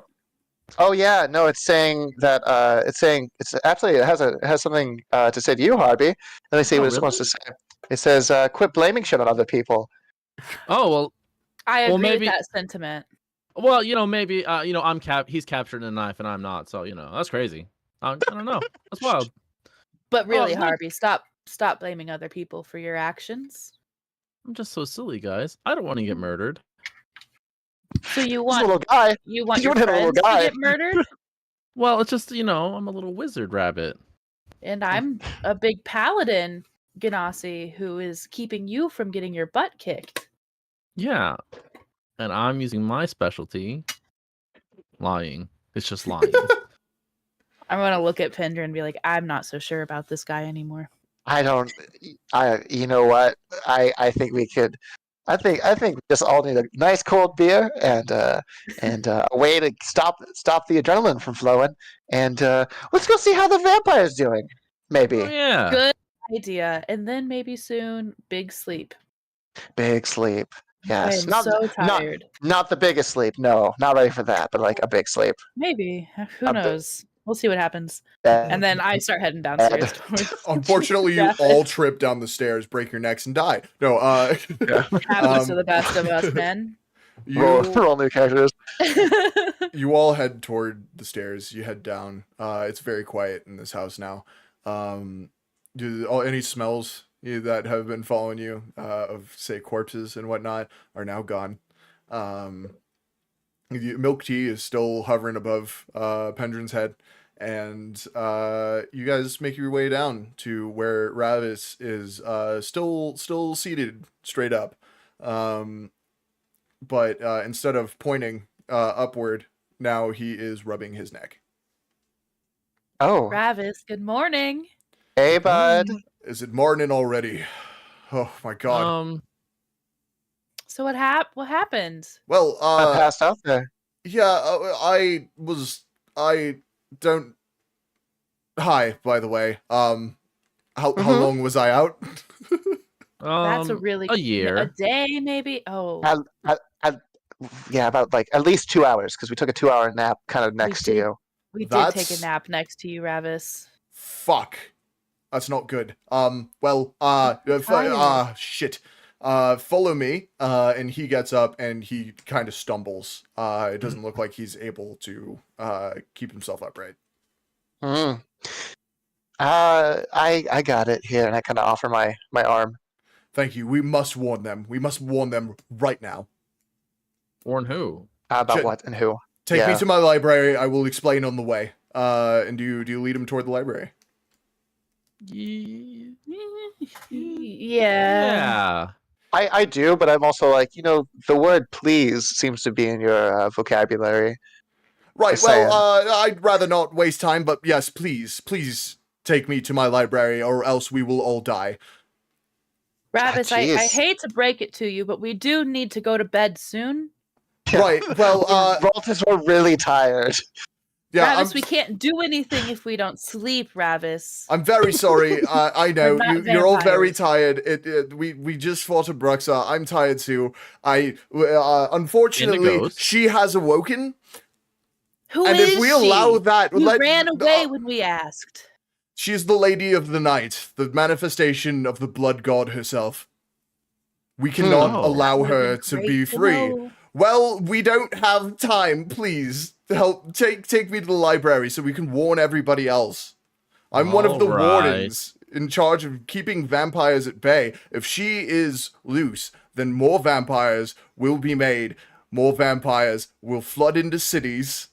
Oh yeah, no, it's saying that it's actually it has something to say to you, Harvey. Let me see what it wants to say. It says, "Quit blaming shit on other people." Oh well. I agree Well, maybe- with that sentiment. Well, maybe he's captured in a knife and I'm not, so that's crazy. I don't know. That's wild. But really, look. Harvey, stop blaming other people for your actions. I'm just so silly, guys. I don't want to get murdered. So you This want little guy. you want you your would hit a little friends to guy. get murdered? Well, it's just I'm a little wizard rabbit. And I'm a big paladin, Ganassi, who is keeping you from getting your butt kicked. Yeah, and I'm using my specialty, lying. It's just lying. I'm gonna look at Pendra and be like, I'm not so sure about this guy anymore. You know what? I think we could. I think we just all need a nice cold beer and a way to stop the adrenaline from flowing. And let's go see how the vampire's doing. Maybe Oh yeah. Good idea. And then maybe soon, big sleep. big sleep. Yes, I'm not so tired. not the biggest sleep. No, not ready for that. But like a big sleep. Maybe. Who A bit- knows? We'll see what happens. Bad. And then I start heading downstairs. towards- Unfortunately, you Rabbit. all trip down the stairs, break your necks, and die. No, Happens to the best of us, men. roll new characters. you all head toward the stairs. You head down. It's very quiet in this house now. Any smells that have been following you of, say, corpses and whatnot are now gone. Milk tea is still hovering above Pendrin's head, and you guys make your way down to where Ravis is still seated straight up. But instead of pointing upward, now he is rubbing his neck. Oh, Travis, good morning. hey, bud. Is it morning already? Oh my god. So what happened? Well, I passed out there. yeah, I don't. Hi, by the way. How long was I out? That's a really a year. a day maybe. Oh, Yeah, about like at least 2 hours because we took a 2-hour nap kind of next to did. you. we did That's- take a nap next to you, Ravis. Fuck. That's not good. Shit. Follow me. And he gets up and he kind of stumbles. It doesn't look like he's able to keep himself upright. Mm. I got it here, and I kind of offer my arm. Thank you. We must warn them. We must warn them right now. Warn who? About Shit. what and who? Take me Yeah. to my library. I will explain on the way. And do you lead him toward the library? Yeah. Yeah. I do, but I'm also like, the word please seems to be in your vocabulary. Right. Just saying. Well, I'd rather not waste time, but yes, please take me to my library, or else we will all die. Ravis, I jeez. hate to break it to you, but we do need to go to bed soon. Right. Well, Raltus were really tired. yeah. Ravis, we can't do anything if we don't sleep, Ravis. I'm very sorry. I know We're not you're all very vampires. tired. We just fought a Bruxa. I'm tired too. Unfortunately, ghost. she has awoken. Who And is if we she? allow that, You ran away when we asked. she's the Lady of the Night, the manifestation of the Blood God herself. We cannot Oh. allow That her would've to been be great to free. know. Well, we don't have time. Please help take me to the library so we can warn everybody else. I'm one of the All right. wardens in charge of keeping vampires at bay. If she is loose, then more vampires will be made. More vampires will flood into cities,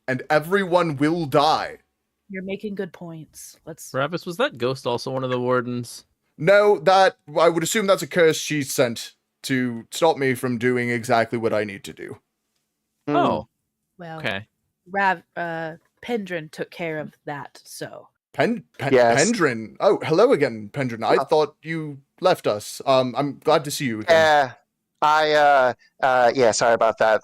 and everyone will die. You're making good points. Let's. Ravis, was that ghost also one of the wardens? No, that I would assume that's a curse she sent to stop me from doing exactly what I need to do. Mm. Oh, Well, okay. Pendrin took care of that. So Yes. Pendrin. Oh, hello again, Pendrin. I thought you left us. I'm glad to see you again. Yeah. Sorry about that.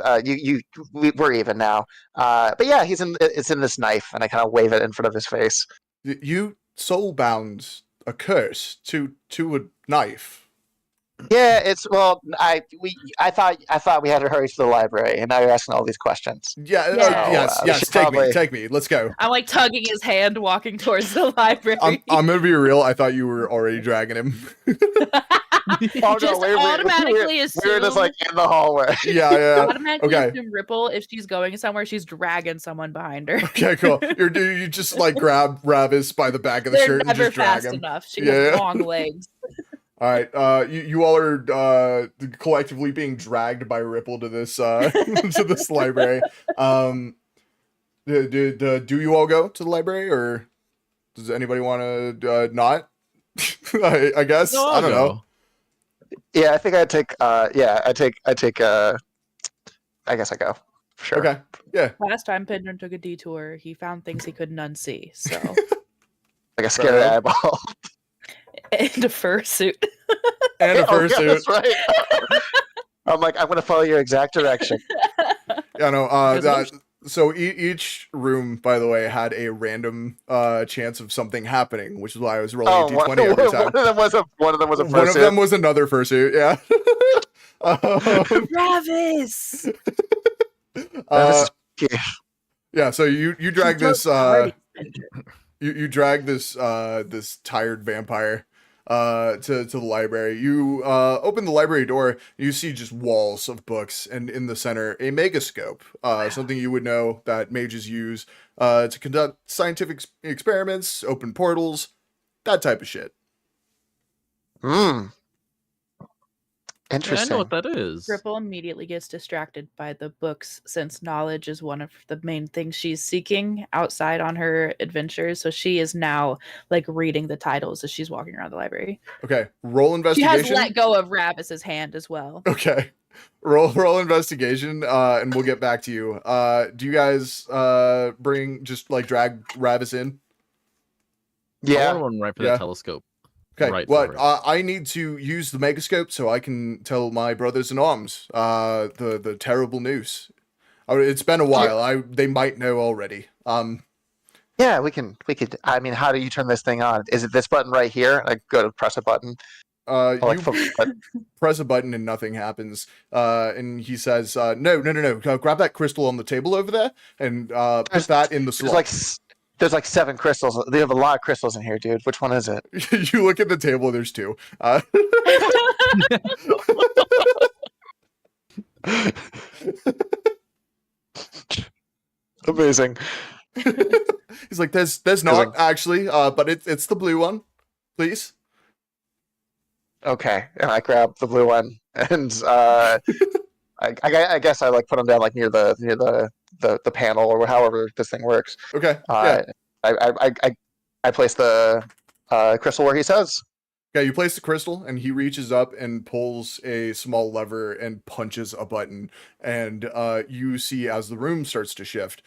We're even now. But yeah, it's in this knife, and I kind of wave it in front of his face. You soulbound a curse to a knife. Yeah, I thought we had to hurry to the library, and now you're asking all these questions. Yeah. Yeah. Yes. we Yes. should Take me. probably- Take me. Let's go. I'm like tugging his hand, walking towards the library. I'm gonna be real. I thought you were already dragging him. Oh, Just automatically we were just like in the hallway. Yeah. automatically Okay. assume Ripple, if she's going somewhere, she's dragging someone behind her. Okay. Cool. You just like grab Ravis by the back of the They're shirt and never just drag fast him. enough. She Yeah. has long legs. All right. You all are collectively being dragged by Ripple to this to this library. Do you all go to the library, or does anybody want to not? I guess. No, I don't know. know. Yeah, I think I take. I take. I guess I go. For sure. Okay. Yeah. Last time Pendrin took a detour, he found things he couldn't unsee. So, Like a scary enough. eyeball. and a fursuit. And a Oh, yeah, fursuit. that's right. I'm like, I'm gonna follow your exact direction. Yeah. No. Because So each room, by the way, had a random chance of something happening, which is why I was rolling a one, d20 every time. one of them was a One of fursuit. them was another fursuit. Yeah. Travis! Yeah. So you drag this Party, you drag this this tired vampire to the library. You open the library door, you see just walls of books, and in the center a megascope, something you would know that mages use to conduct scientific experiments, open portals, that type of shit. Yeah, I Interesting. know what that is. Ripple immediately gets distracted by the books, since knowledge is one of the main things she's seeking outside on her adventures. So she is now like reading the titles as she's walking around the librry. Okay, roll She investigation. has let go of Ravis's hand as well. Okay. Roll investigation, and we'll get back to you. Do you guys drag Ravis in? I Yeah. want to run right for Yeah. the telescope. Okay. Right What? for it. I need to use the megascope so I can tell my brothers in arms the terrible news. It's been a while. They might know already. Yeah, we could. I mean, how do you turn this thing on? Is it this button right here? Like, go to press a button. Or like, You press a button and nothing happens. And he says, "No. Grab that crystal on the table over there and put that in the slot." There's like 7 crystals. They have a lot of crystals in here, dude. Which one is it? You look at the table. There's 2. Amazing. He's like, "There's not actually, but it's the blue one, please." Okay, and I grab the blue one, and I guess I like put them down like near the panel or however this thing works. Okay. Yeah. I place the crystal where he says. Okay, you place the crystal, and he reaches up and pulls a small lever and punches a button, and you see as the room starts to shift.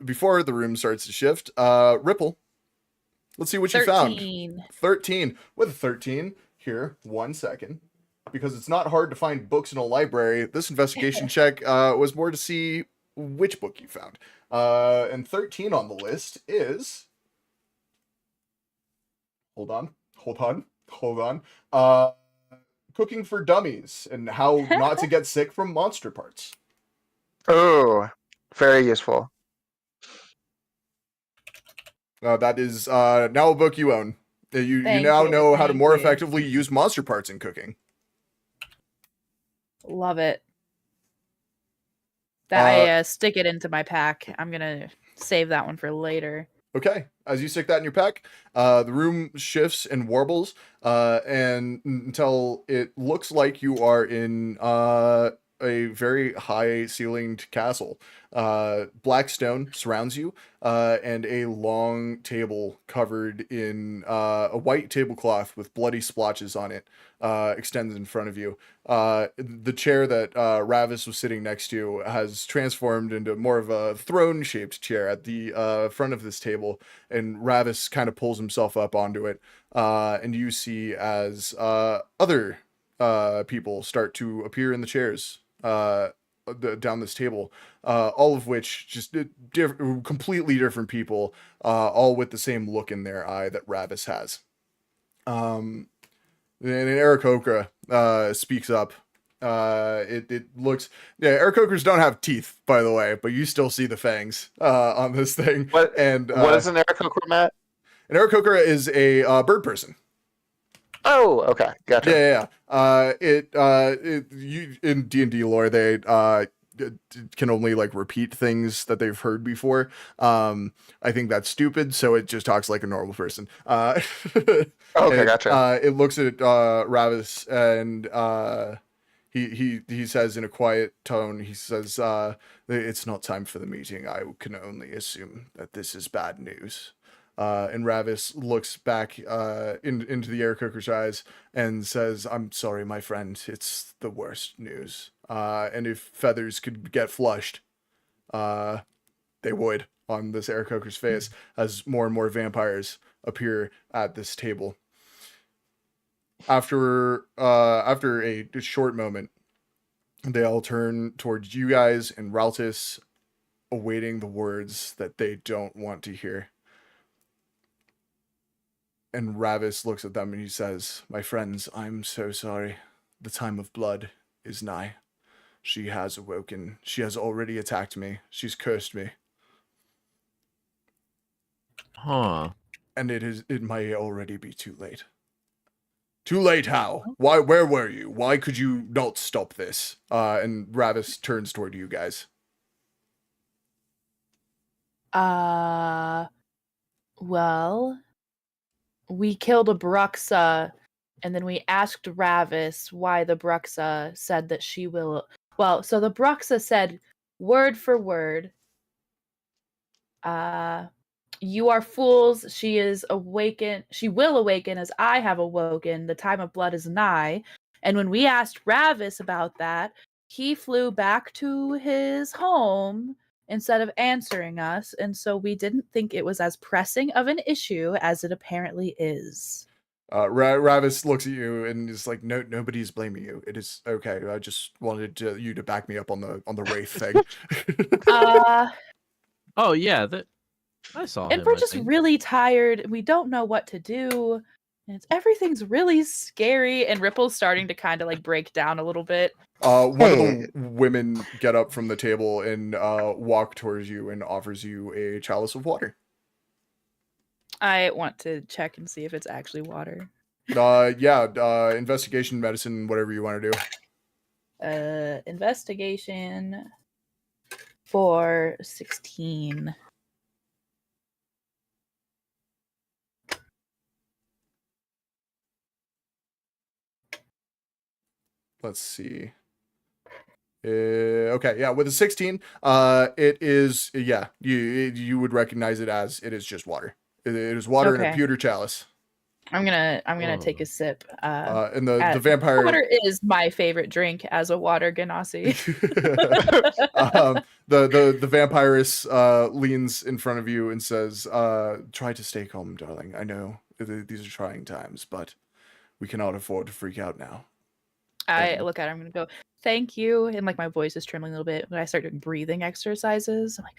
Before the room starts to shift, Ripple, let's see what you found. 13. With a 13, here, 1 second, because it's not hard to find books in a library. This investigation check was more to see which book you found. And 13 on the list is... Hold on. Cooking for Dummies and how not to get sick from monster parts. Oh, very useful. That is now a book you own. You now know how to more effectively use monster parts in cooking. Love it. I stick it into my pack. I'm gonna save that one for later. Okay, as you stick that in your pack, the room shifts and warbles, and until it looks like you are in a very high-ceilinged castle. Black stone surrounds you, and a long table covered in a white tablecloth with bloody splotches on it extends in front of you. The chair that Ravis was sitting next to has transformed into more of a throne-shaped chair at the front of this table, and Ravis kind of pulls himself up onto it, and you see as other people start to appear in the chairs down this table, all of which just completely different people, all with the same look in their eye that Ravis has. And in Aarakocra, speaks up. It looks, yeah, Aarakocras don't have teeth, by the way, but you still see the fangs on this thing. What And what is an Aarakocra, Matt? an Aarakocra is a bird person. Oh, okay, gotcha. You in D&D lore, they can only like repeat things that they've heard before. I think that's stupid, so it just talks like a normal person. Okay, gotcha. It looks at Ravis, and he says in a quiet tone, he says, "It's not time for the meeting. I can only assume that this is bad news." And Ravis looks back into the Aarakocra's eyes and says, "I'm sorry, my friend. It's the worst news. And if feathers could get flushed, they would on this Aarakocra's face as more and more vampires appear at this table." After a short moment, they all turn towards you guys and Raltis, awaiting the words that they don't want to hear. And Ravis looks at them and he says, "My friends, I'm so sorry. The time of blood is nigh. She has awoken. She has already attacked me. She's cursed me. Huh. And it may already be too late." "Too late how? Why, where were you? Why could you not stop this?" And Ravis turns toward you guys. Well, we killed a Bruxa, and then we asked Ravis why the Bruxa said that she will. Well, so the Bruxa said, word for word, "You are fools. She is awakened. She will awaken as I have awoken. The time of blood is nigh." And when we asked Ravis about that, he flew back to his home instead of answering us, and so we didn't think it was as pressing of an issue as it apparently is. Ravis looks at you and is like, "No, nobody's blaming you. It is okay. I just wanted you to back me up on the wraith thing." Oh yeah, that I saw And him. we're I just think. really tired. We don't know what to do. And everything's really scary. And Ripple's starting to kind of like break down a little bit. One of Hey. the women get up from the table and walk towards you and offers you a chalice of water. I want to check and see if it's actually water. Investigation, medicine, whatever you want to do. Investigation for 16. Let's see. Okay, yeah, with a 16, it is, yeah, you would recognize it as it is just water. It is water in a Okay. pewter chalice. I'm gonna take a sip. And the vampire Water is my favorite drink as a water ganassi. the vampiress leans in front of you and says, "Try to stay calm, darling. I know these are trying times, but we cannot afford to freak out now." I look at her, I'm gonna go, "Thank you." And like my voice is trembling a little bit when I start doing breathing exercises. I'm like,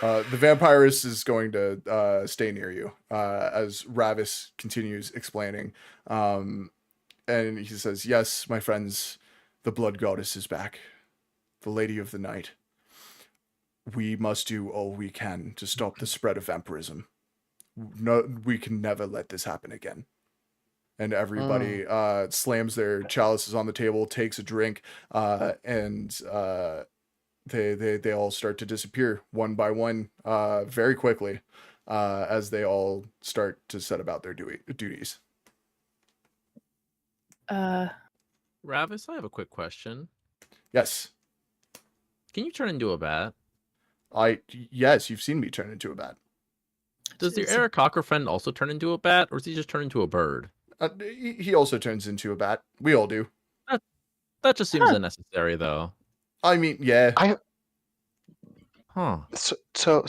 The vampiress is going to stay near you as Ravis continues explaining. And he says, "Yes, my friends, the blood goddess is back. The lady of the night. We must do all we can to stop the spread of vampirism. No, we can never let this happen again." And everybody slams their chalices on the table, takes a drink, and they all start to disappear one by one, very quickly, as they all start to set about their duties. Ravis, I have a quick question. Yes, Can you turn into a bat? yes, you've seen me turn into a bat. Does your Aarakocra friend also turn into a bat, or does he just turn into a bird? He also turns into a bat. We all do. That just seems unnecessary, though. I mean, yeah. Huh. So,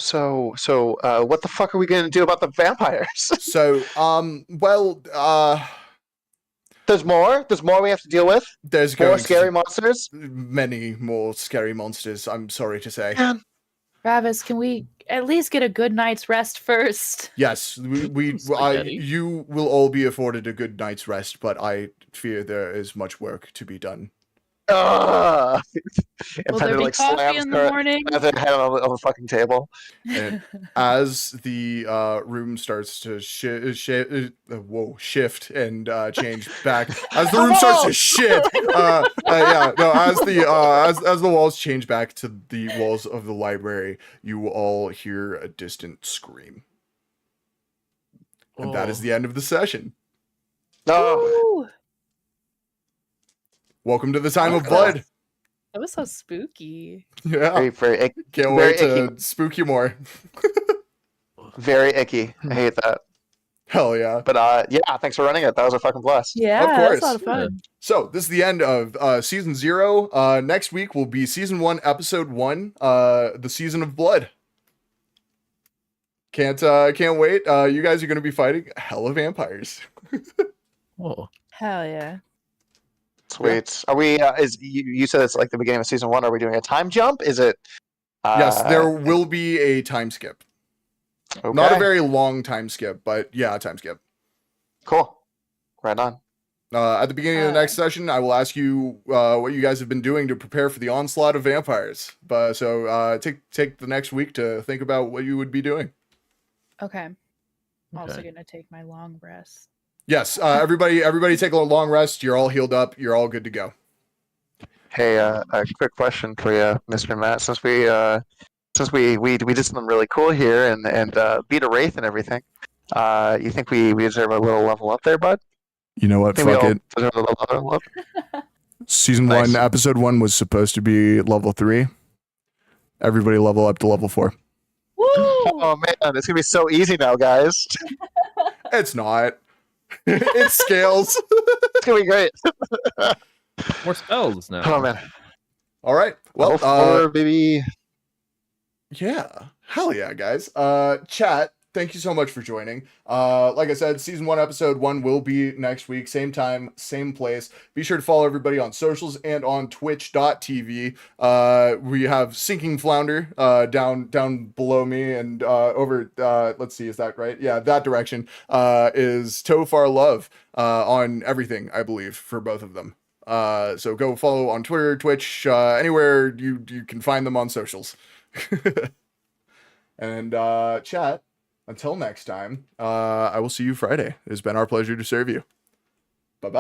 what the fuck are we gonna do about the vampires? So, well, There's more. There's more we have to deal with. there's More going scary to monsters. many more scary monsters. I'm sorry to say. Man, Travis, can we at least get a good night's rest first? Yes, Spaghetti. you will all be afforded a good night's rest, but I fear there is much work to be done. And Will there Pender be like coffee slams in the her morning? as her head on the fucking table. And as the room starts to shift and change back, as the room starts to shit, as the walls change back to the walls of the library, you all hear a distant scream, and that is Oh. the end of the session. No. Ooh, Welcome to the time of Okay. blood. that was so spooky. Yeah, Very, very, ick- can't very wait to icky. spook you more. very icky. I hate that. Hell yeah. But yeah, thanks for running it. That was a fucking blast. Yeah, Of that was a lot course. of fun. So this is the end of season 0. Next week will be season 1, episode 1, the season of blood. Can't wait. You guys are gonna be fighting hella vampires. Oh. Hell yeah. Sweet. Are we? You said it's like the beginning of season 1? Are we doing a time jump? Is it? Yes, there will be a time skip. Okay. Not a very long time skip, but yeah, a time skip. Cool. Right on. At the beginning of the next session, I will ask you what you guys have been doing to prepare for the onslaught of vampires. So take the next week to think about what you would be doing. Okay. I'm also Okay. gonna take my long rest. Yes, everybody take a long rest. You're all healed up. You're all good to go. Hey, a quick question for you, Mr. Matt. Since we did something really cool here and beat a wraith and everything, you think we deserve a little level up there, bud? You know what? Think we Fuck all it. deserve a little level up? Season Nice. 1, episode 1 was supposed to be level 3. Everybody level up to level 4. Woo! Oh man, it's gonna be so easy now, guys. It's not. It scales. It's gonna be great. More spells now. Oh man. All right. Level Well, 4, baby. yeah. Hell yeah, guys. Chat, thank you so much for joining. Like I said, season 1, episode 1 will be next week, same time, same place. Be sure to follow everybody on socials and on twitch.tv. We have Sinking Flounder down below me, and over let's see, is that right? Yeah, that direction is Tofar Love on everything, I believe, for both of them. So go follow on Twitter, Twitch, anywhere you can find them on socials. And chat, until next time, I will see you Friday. It has been our pleasure to serve you. Bye-bye.